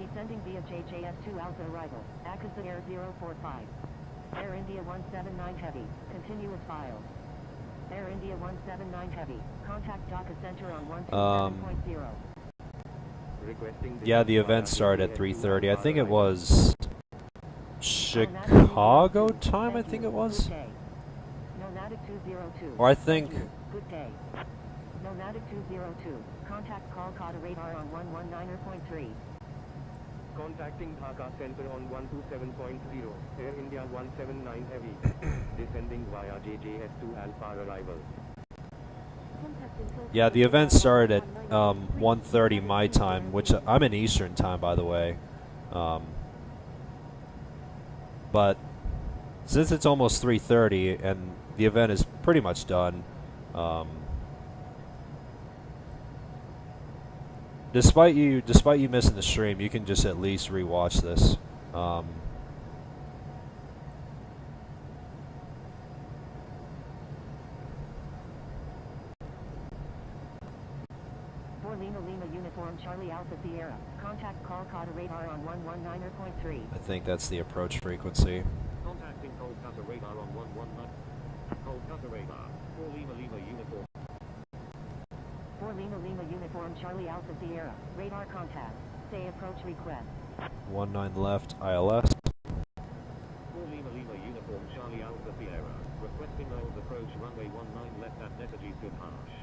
Descending via JJS2 Alpha arrival. Akasa Air 045. Air India 179 Heavy. Continuous files. Air India 179 Heavy. Contact Dhaka Center on 127.0. Requesting Yeah, the descent event via started at JJS2 3:30. I Alpha think it arrival. was Chicago time, I think it was. Good day. Nomadic 202. Or I think- Thank you. Good day. Nomadic 202. Contact Kolkata radar on 119.3. Contacting Dhaka Center on 127.0. Air India 179 Heavy. Descending via JJS2 Alpha arrival. Yeah, the event started at 1:30 my time, which I'm in Eastern time, by the way. But since it's almost 3:30 and the event is pretty much done, despite you missing the stream, you can just at least rewatch this. 4 Lima Lima Uniform Charlie Alpha Sierra. Contact Kolkata radar on 119.3. I think that's the approach frequency. Contacting Kolkata radar on 119. Kolkata radar. 4 Lima Lima uniform. 4 Lima Lima Uniform Charlie Alpha Sierra. Radar contact. Say approach request. 19 left, ILS. 4 Lima Lima uniform Charlie Alpha Sierra. Requesting Knowles approach runway 19 left at Netaji Subhash.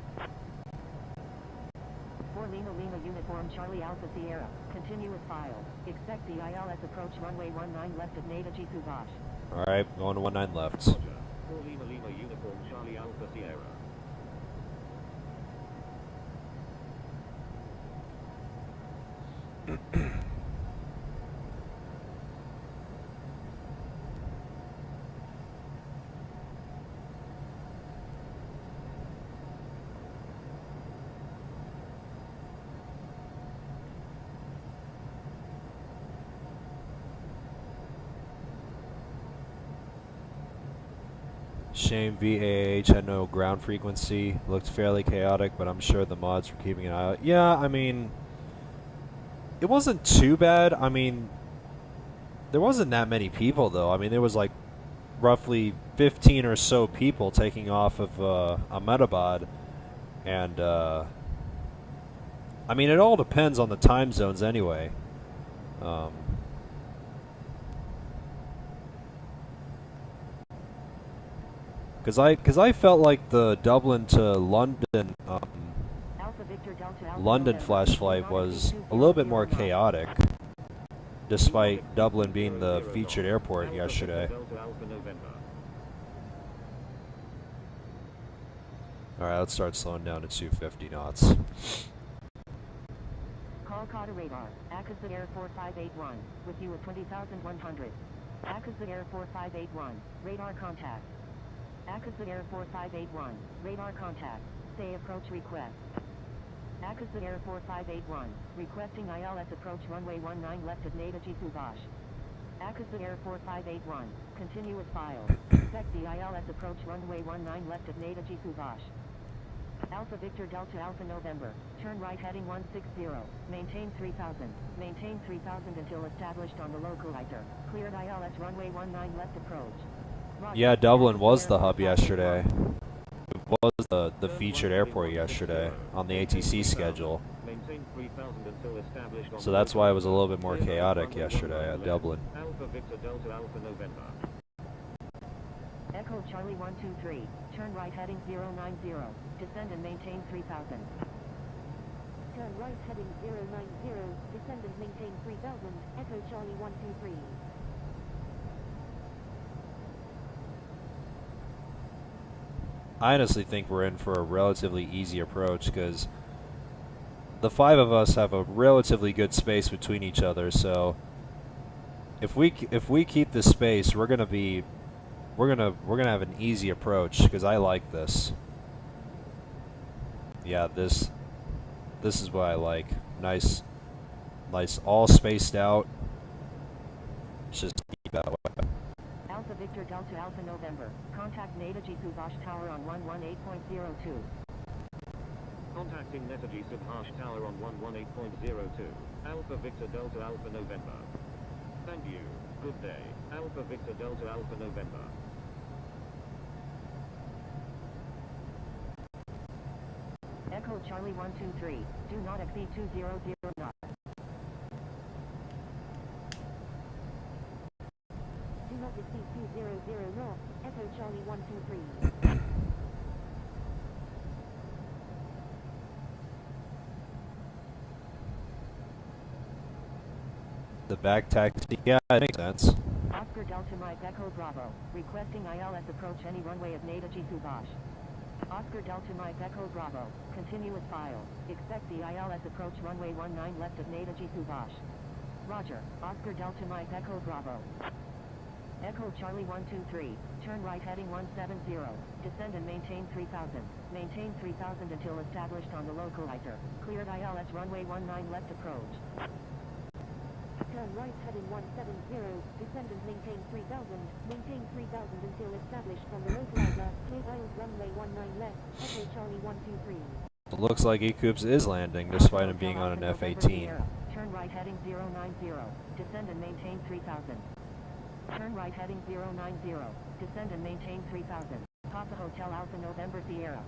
4 Lima Lima Uniform Charlie Alpha Sierra. Continuous file. Expect the ILS approach runway 19 left at Netaji Subhash. Alright, going to 19 left. Roger. 4 Lima Lima uniform Charlie Alpha Sierra. Shame VAH had no ground frequency. Looked fairly chaotic, but I'm sure the mods were keeping an eye out. Yeah, I mean, it wasn't too bad. I mean, there wasn't that many people, though. I mean, there was like roughly 15 or so people taking off of Ahmedabad. And, I mean, it all depends on the time zones anyway. Because I felt like the Dublin to London Alpha Victor Delta Alpha London November. flash flight was a little bit more chaotic, despite Dublin being the featured airport yesterday. Delta Alpha November. Alright, let's start slowing down to 250 knots. Kolkata radar. Akasa Air 4581. With you at 20,100. Akasa Air 4581. Radar contact. Akasa Air 4581. Radar contact. Say approach request. Akasa Air 4581. Requesting ILS approach runway 19 left at Netaji Subhash. Akasa Air 4581. Continuous file. Expect the ILS approach runway 19 left at Netaji Subhash. Alpha Victor Delta Alpha November. Turn right heading 160. Maintain 3000. Maintain 3000 until established on the localizer. Cleared ILS runway 19 left approach. Roger. Yeah, Dublin was the Akasa Air hub 4581. yesterday. It was the featured airport yesterday on the ATC schedule. Maintain 3000 until established on So the that's why it was a little bit localizer. more Clear chaotic runway yesterday 19 at left. Dublin. Alpha Victor Delta Alpha November. Echo Charlie 123. Turn right heading 090. Descend and maintain 3000. Turn right heading 090, descend and maintain 3000, Echo Charlie 123. I honestly think we're in for a relatively easy approach because the five of us have a relatively good space between each other. So if we keep this space, we're gonna have an easy approach because I like this. Yeah, this is what I like. Nice, all spaced out. It's just keep that way. Alpha Victor Delta Alpha November. Contact Netaji Subhash Tower on 118.02. Contacting Netaji Subhash Tower on 118.02. Alpha Victor Delta Alpha November. Thank you. Good day. Alpha Victor Delta Alpha November. Echo Charlie 123. Do not exceed 200 knots. Do not exceed 200 knots. Echo Charlie 123. The back taxi, yeah, it makes sense. Oscar Delta Mike Echo Bravo. Requesting ILS approach any runway of Netaji Subhash. Oscar Delta Mike Echo Bravo. Continuous file. Expect the ILS approach runway 19 left of Netaji Subhash. Roger. Oscar Delta Mike Echo Bravo. Echo Charlie 123. Turn right heading 170. Descend and maintain 3000. Maintain 3000 until established on the localizer. Cleared ILS runway 19 left approach. Turn right heading 170, descend and maintain 3000, maintain 3000 until established from the localizer, clear ILS runway 19 left, Echo Charlie 123. It looks like Ecoops is landing despite him being on an F-18. Turn right heading 090, descend and maintain 3000. Turn right heading 090, descend and maintain 3000. Papa Hotel Alpha November Sierra.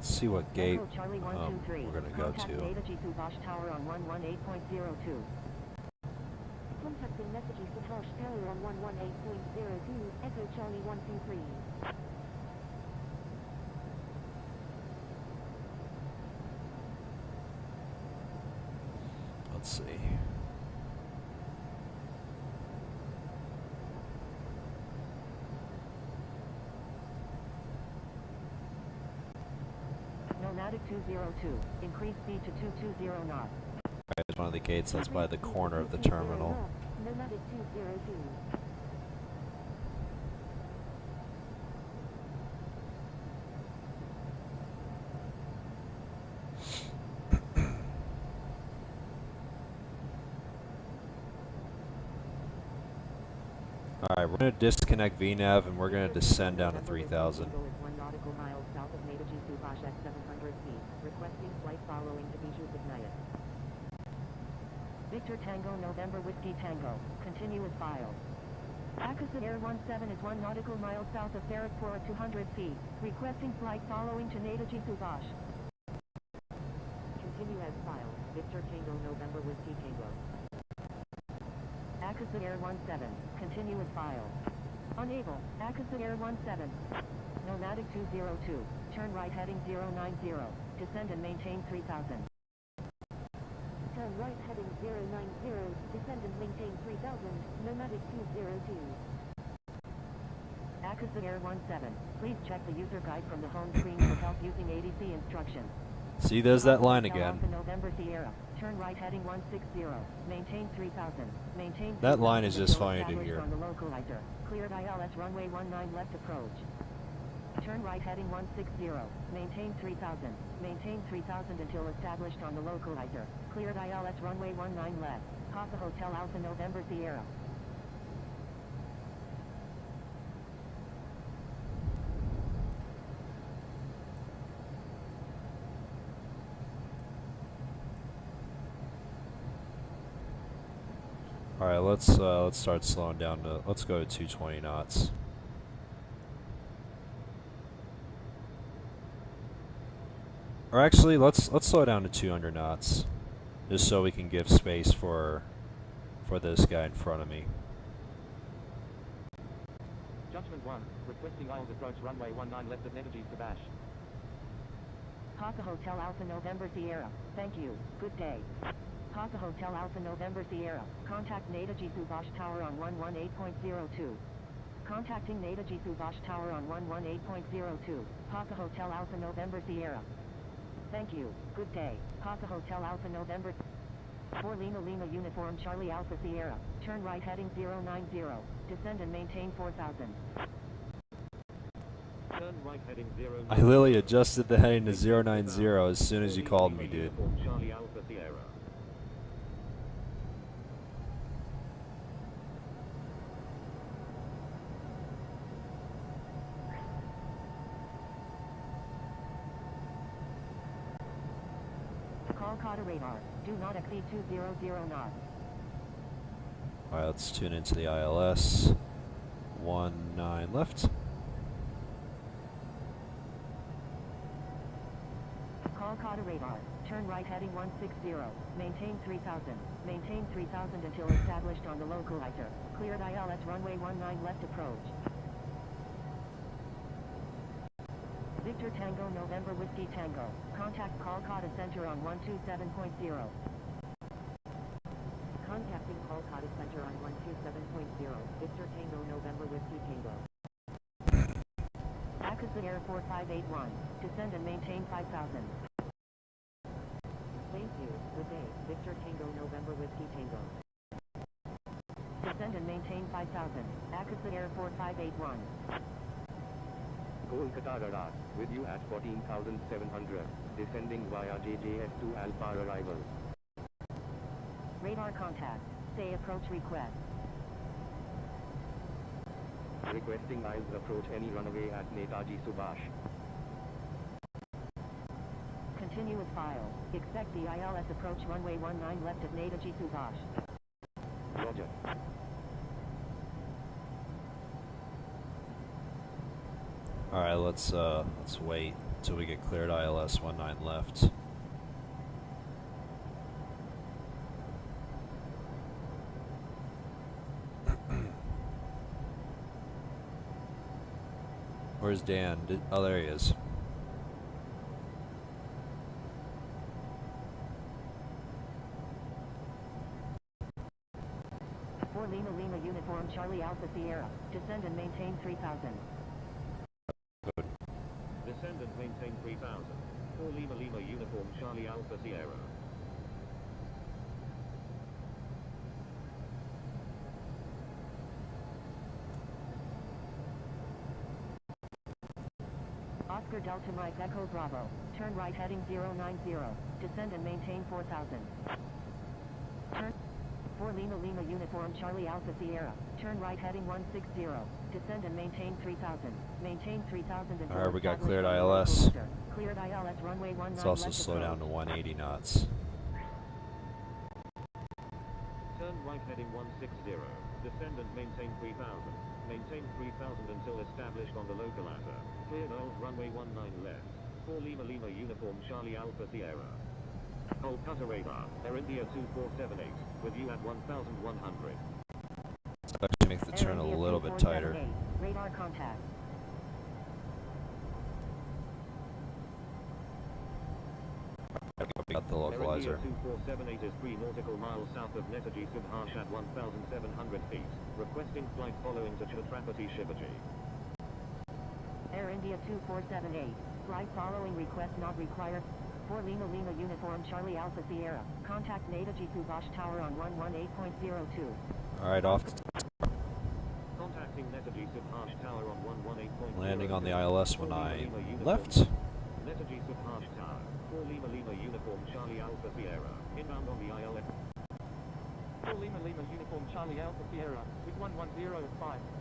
See what gate Echo Charlie 123. we're gonna go Contact to. Netaji Subhash Tower on 118.02. Contacting Netaji Subhash Tower on 118.02, Echo Charlie 123. Let's see. Nomadic 202. Increase speed to 220 knots. Alright, there's one of the gates that's by the corner of the terminal. Nomadic 202. Alright, we're going to disconnect VNAV and we're going to descend down to 3000. Is 1 nautical miles south of Netaji Subhash at 700 feet. Requesting flight following to Bijou Signaya. Victor Tango November Whiskey Tango. Continuous file. Akasa Air 17 is 1 nautical mile south of Faridpur at 200 feet. Requesting flight following to Netaji Subhash. Continue as filed. Victor Tango November Whiskey Tango. Akasa Air 17. Continuous file. Unable. Akasa Air 17. Nomadic 202. Turn right heading 090. Descend and maintain 3000. Turn right heading 090, descend and maintain 3000, Nomadic 202. Akasa Air 17. Please check the user guide from the home screen for help using ADC instructions. See, there's that line Hotel again. Alpha November Sierra. Turn right heading 160. Maintain 3000. Maintain That 3000 line is just until funny to established hear. on the localizer. Cleared ILS runway 19 left approach. Turn right heading 160. Maintain 3000. Maintain 3000 until established on the localizer. Cleared ILS runway 19 left. Papa Hotel Alpha November Sierra. All right, let's start slowing down to. Let's go to 220 knots. Or actually, let's slow down to 200 knots, just so we can give space for this guy in front of me. Judgment 1, requesting ILS approach runway 19 left of Netaji Subhash. Papa Hotel Alpha November Sierra. Thank you. Good day. Papa Hotel Alpha November Sierra. Contact Netaji Subhash Tower on 118.02. Contacting Netaji Subhash Tower on 118.02. Papa Hotel Alpha November Sierra. Thank you. Good day. Papa Hotel Alpha November 4 Lima Lima Uniform Charlie Alpha Sierra. Turn right heading 090. Descend and maintain 4000. Turn right heading 090. I literally adjusted the heading to 090 as soon as you called me, dude. Uniform Charlie Alpha Sierra. Kolkata radar. Do not exceed 200 knots. Alright, let's tune into the ILS. 19 left. Kolkata radar. Turn right heading 160. Maintain 3000. Maintain 3000 until established on the localizer. Cleared ILS runway 19 left approach. Victor Tango November Whiskey Tango. Contact Kolkata Center on 127.0. Contacting Kolkata Center on 127.0. Victor Tango November Whiskey Tango. Akasa Air 4581. Descend and maintain 5000. Thank you. Good day. Victor Tango November Whiskey Tango. Descend and maintain 5000. Akasa Air 4581. Kolkata radar, with you at 14,700, descending via JJS to Alpha arrival. Radar contact. Say approach request. Requesting ILS approach any runway at Netaji Subhash. Continue with file. Expect the ILS approach runway 19 left at Netaji Subhash. Roger. Alright, let's wait until we get cleared ILS 19 left. Where's Dan? Oh, there he is. For Lima Lima Uniform Charlie Alpha Sierra. Descend and maintain 3000. Good. Descend and maintain 3000. 4 Lima Lima Uniform Charlie Alpha Sierra. Oscar Delta Mike Echo Bravo. Turn right heading 090. Descend and maintain 4000. Turn 4 Lima Lima Uniform Charlie Alpha Sierra. Turn right heading 160. Descend and maintain 3000. Maintain 3000 until Alright, we got established cleared on the ILS. localizer. Cleared ILS runway 19 Let's also left slow approach. down to 180 knots. Turn right heading 160. Descend and maintain 3000. Maintain 3000 until established on the localizer. Cleared ILS runway 19 left. 4 Lima Lima Uniform Charlie Alpha Sierra. Kolkata radar. Air India 2478. With you at 1100. Let's actually make the Air turn a India little bit tighter. 2478. Radar contact. We got the Air India localizer. 2478 is 3 nautical miles south of Netaji Subhash at 1,700 feet. Requesting flight following to Chhatrapati Shivaji. Air India 2478. Flight following request not required. 4 Lima Lima Uniform Charlie Alpha Sierra. Contact Netaji Subhash Tower on 118.02. Alright, off. Contacting Netaji Subhash Tower on 118.02. Landing on the ILS when 4 Lima I Lima Uniform left. Netaji Subhash Tower. 4 Lima Lima Uniform Charlie Alpha Sierra. Inbound on the ILS. 4 Lima Lima Uniform Charlie Alpha Sierra, with 110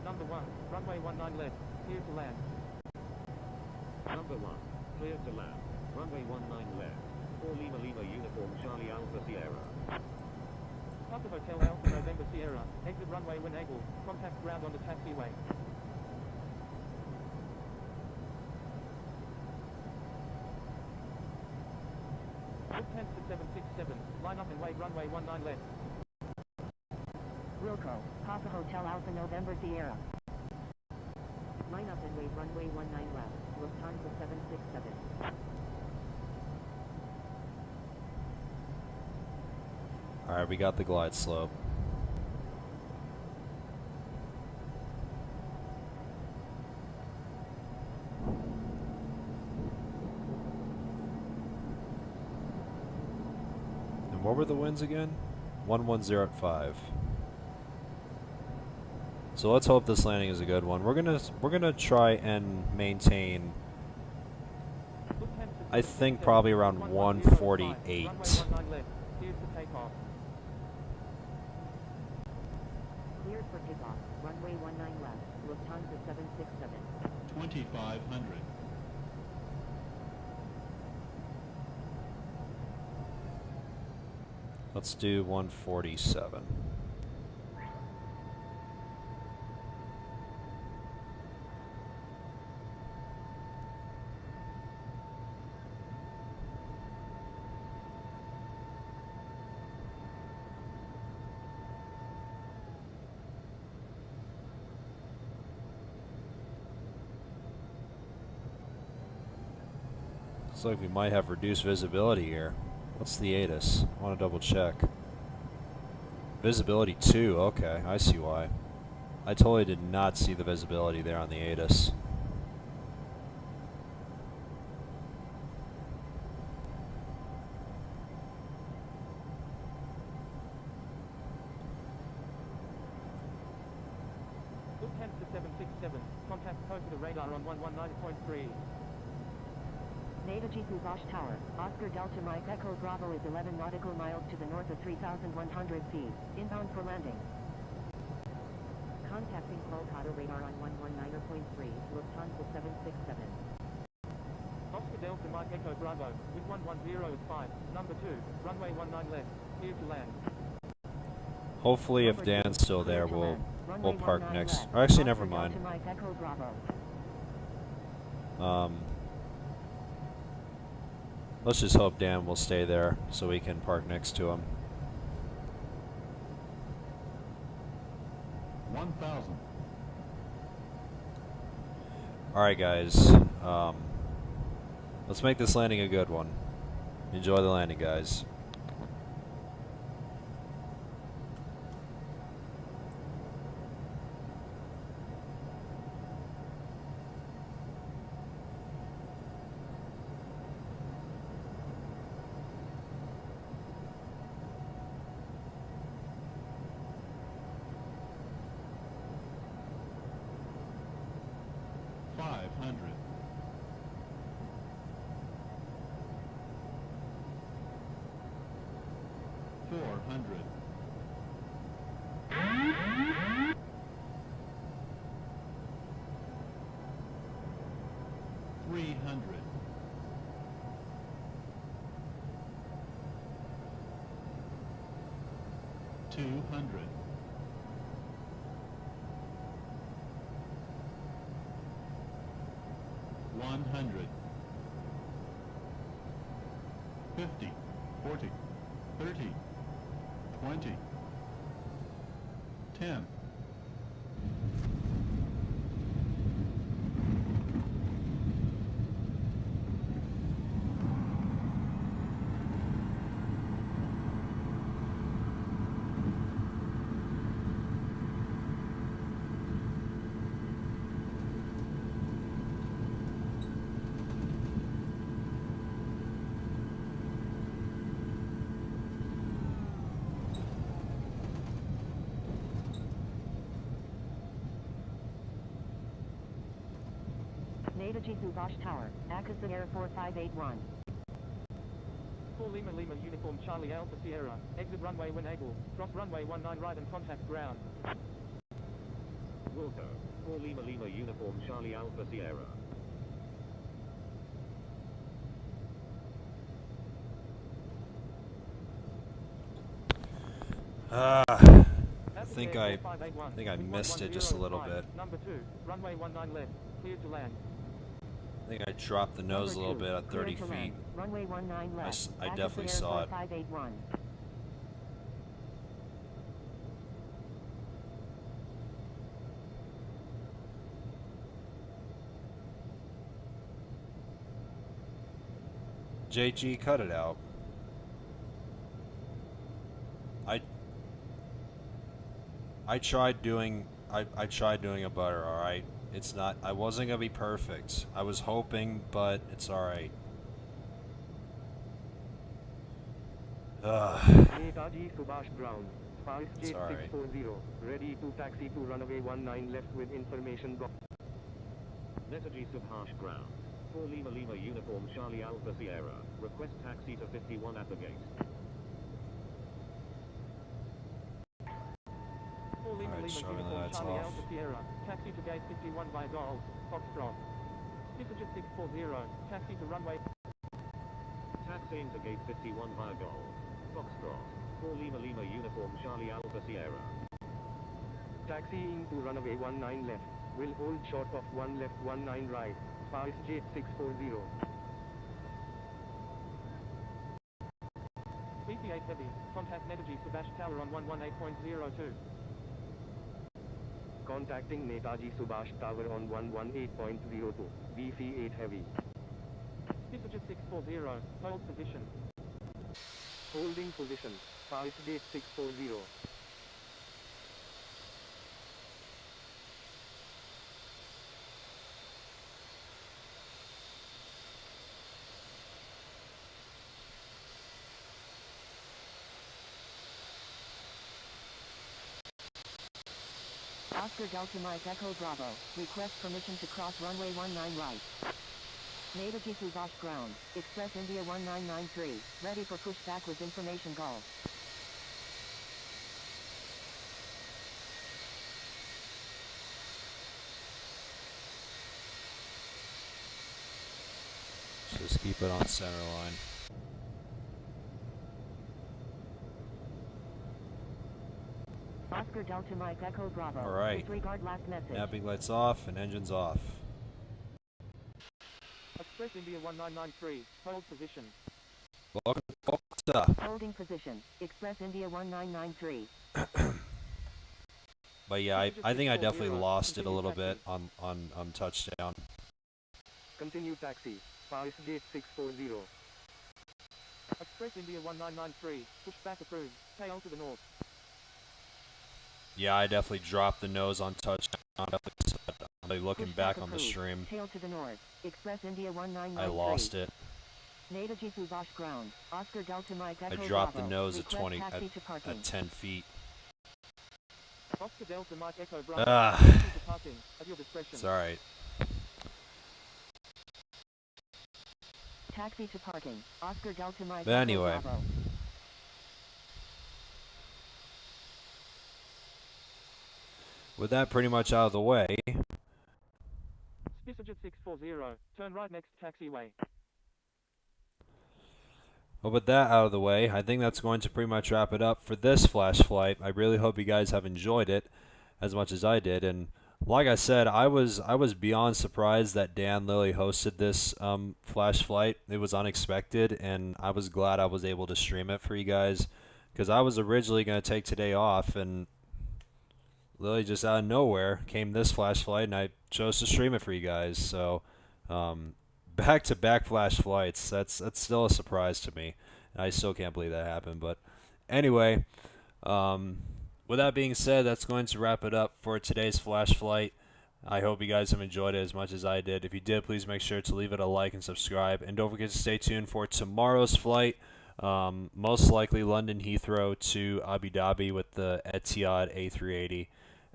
number 1, runway 19 left, clear to land. Number 1. Clear to land. Runway 19 left. 4 Lima Lima Uniform Charlie Alpha Sierra. Papa Hotel Alpha November Sierra, exit runway when able, contact ground on the taxiway. Lufthansa 767, line up and wait runway 19 left. Wilco. Papa Hotel Alpha November Sierra. Line up and wait runway 19 left. Lufthansa 767. Alright, we got the glide slope. what were the winds again? 110 at 5. So let's hope this landing is a good one. We're gonna try and maintain, I think, probably around 148. Runway 19 left. Here's the takeoff. Cleared for takeoff. Runway 19 left. Lufthansa 767. 2500. Let's do 147. Looks like we might have reduced visibility here. What's the ATIS? I want to double check. Visibility 2, okay, I see why. I totally did not see the visibility there on the ATIS. Lufthansa 767. Contact Kolkata radar on 119.3. Nada Jiku Bosch Tower, Oscar Delta Mike Echo Bravo is 11 nautical miles to the north of 3,100 feet, inbound for landing. Contacting Kolkata radar on 119.3. Lufthansa 767. Oscar Delta Mike Echo Bravo, with 110 at 5, number 2, runway 19 left, clear to land. Hopefully, if Dan's still there, we'll park next. Or actually, never mind. Let's just hope Dan will stay there so we can park next to him. 1000. Alright guys, let's make this landing a good one. Enjoy the landing, guys. Fifty, 40, 30, 20, 10. Nada Jiku Bosch Tower, Akasa Air 4581. 4 Lima Lima Uniform Charlie Alpha Sierra, exit runway when able, cross runway 19 right and contact ground. Wilco, 4 Lima Lima Uniform Charlie Alpha Sierra. I think I missed it just a little bit. Number 2, runway 19 left, clear to land. I think I dropped the nose a little bit at 30 feet. Runway 19 left. I definitely saw it. 581. JG, cut it out. I tried doing a butter, alright? It's not, I wasn't gonna be perfect. I was hoping, but it's alright. Netaji Subhash Ground, SpiceJet Sorry. 640, ready to taxi to runway 19 left with information go. Netaji Subhash Ground. 4 Lima Lima Uniform Charlie Alpha Sierra. Request taxi to 51 at the gate. 4 Lima Alright, Lima showing the Uniform lights Charlie off. Alpha Sierra. Taxi to gate 51 via Golf, Foxtrot. Passenger 640, taxi to runway. Taxiing to gate 51 via Golf. Foxtrot. 4 Lima Lima Uniform Charlie Alpha Sierra. Taxiing to runway 19 left. Will hold short of 1 left 19 right. SpiceJet 640. BC-8 Heavy, contact Netaji Subhash Tower on 118.02. Contacting Netaji Subhash Tower on 118.02. BC-8 Heavy. Passenger 640, hold position. Holding position. SpiceJet 640. Oscar Delta Mike Echo Bravo. Request permission to cross runway 19 right. Netaji Subhash Ground. Express India 1993. Ready for pushback with information Golf. Just keep it on center line. Oscar Delta Mike Echo Bravo. Alright. Disregard last message. Napping lights off and engines off. Express India 1993, hold position. Welcome to Kolkata. Holding position. Express India 1993. But yeah, I think I definitely lost it a little bit on touchdown. Continue taxi. SpiceJet 640. Express India 1993, pushback approved. Tail to the north. Yeah, I definitely dropped the nose on touchdown. I'm looking Pushback back on the approved. stream. Tail to the north. Express India 1993. I lost it. Netaji Subhash Ground. Oscar Delta Mike I Echo dropped the Bravo. nose at Request 20 taxi to parking. at 10 feet. Oscar Delta Mike Echo Bravo. Ah. Taxi to parking, at your discretion. It's alright. Taxi to parking. Oscar Delta Mike But Echo anyway. Bravo. With that pretty much out of the way, Passenger 640, turn right next taxiway. well, with that out of the way, I think that's going to pretty much wrap it up for this flash flight. I really hope you guys have enjoyed it as much as I did. And like I said, I was beyond surprised that Dan Lilly hosted this flash flight. It was unexpected, and I was glad I was able to stream it for you guys, because I was originally going to take today off, and Lily just out of nowhere came this flash flight, and I chose to stream it for you guys. So back-to-back flash flights, that's still a surprise to me. And I still can't believe that happened. But anyway, with that being said, that's going to wrap it up for today's flash flight. I hope you guys have enjoyed it as much as I did. If you did, please make sure to leave it a like and subscribe. And don't forget to stay tuned for tomorrow's flight. Most likely London Heathrow to Abu Dhabi with the Etihad A380.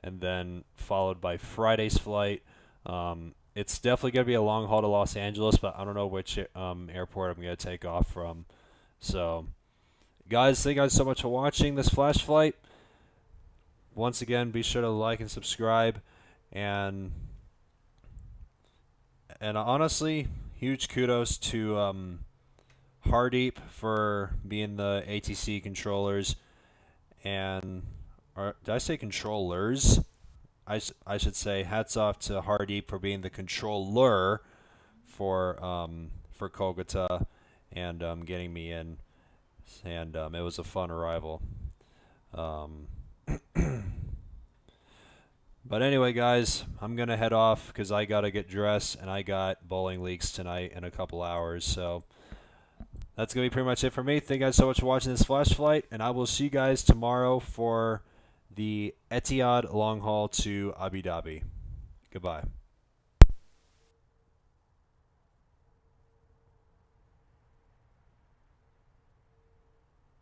And then followed by Friday's flight. It's definitely going to be a long haul to Los Angeles, but I don't know which airport I'm going to take off from. So, guys, thank you guys so much for watching this flash flight. Once again, be sure to like and subscribe. And honestly, huge kudos to Hardeep for being the ATC controllers. And did I say controllers? I should say hats off to Hardeep for being the controller for Kolkata and getting me in, and it was a fun arrival. But anyway, guys, I'm gonna head off because I gotta get dressed and I got bowling leagues tonight in a couple hours. So that's gonna be pretty much it for me. Thank you guys so much for watching this flash flight, and I will see you guys tomorrow for the Etihad long haul to Abu Dhabi. Goodbye.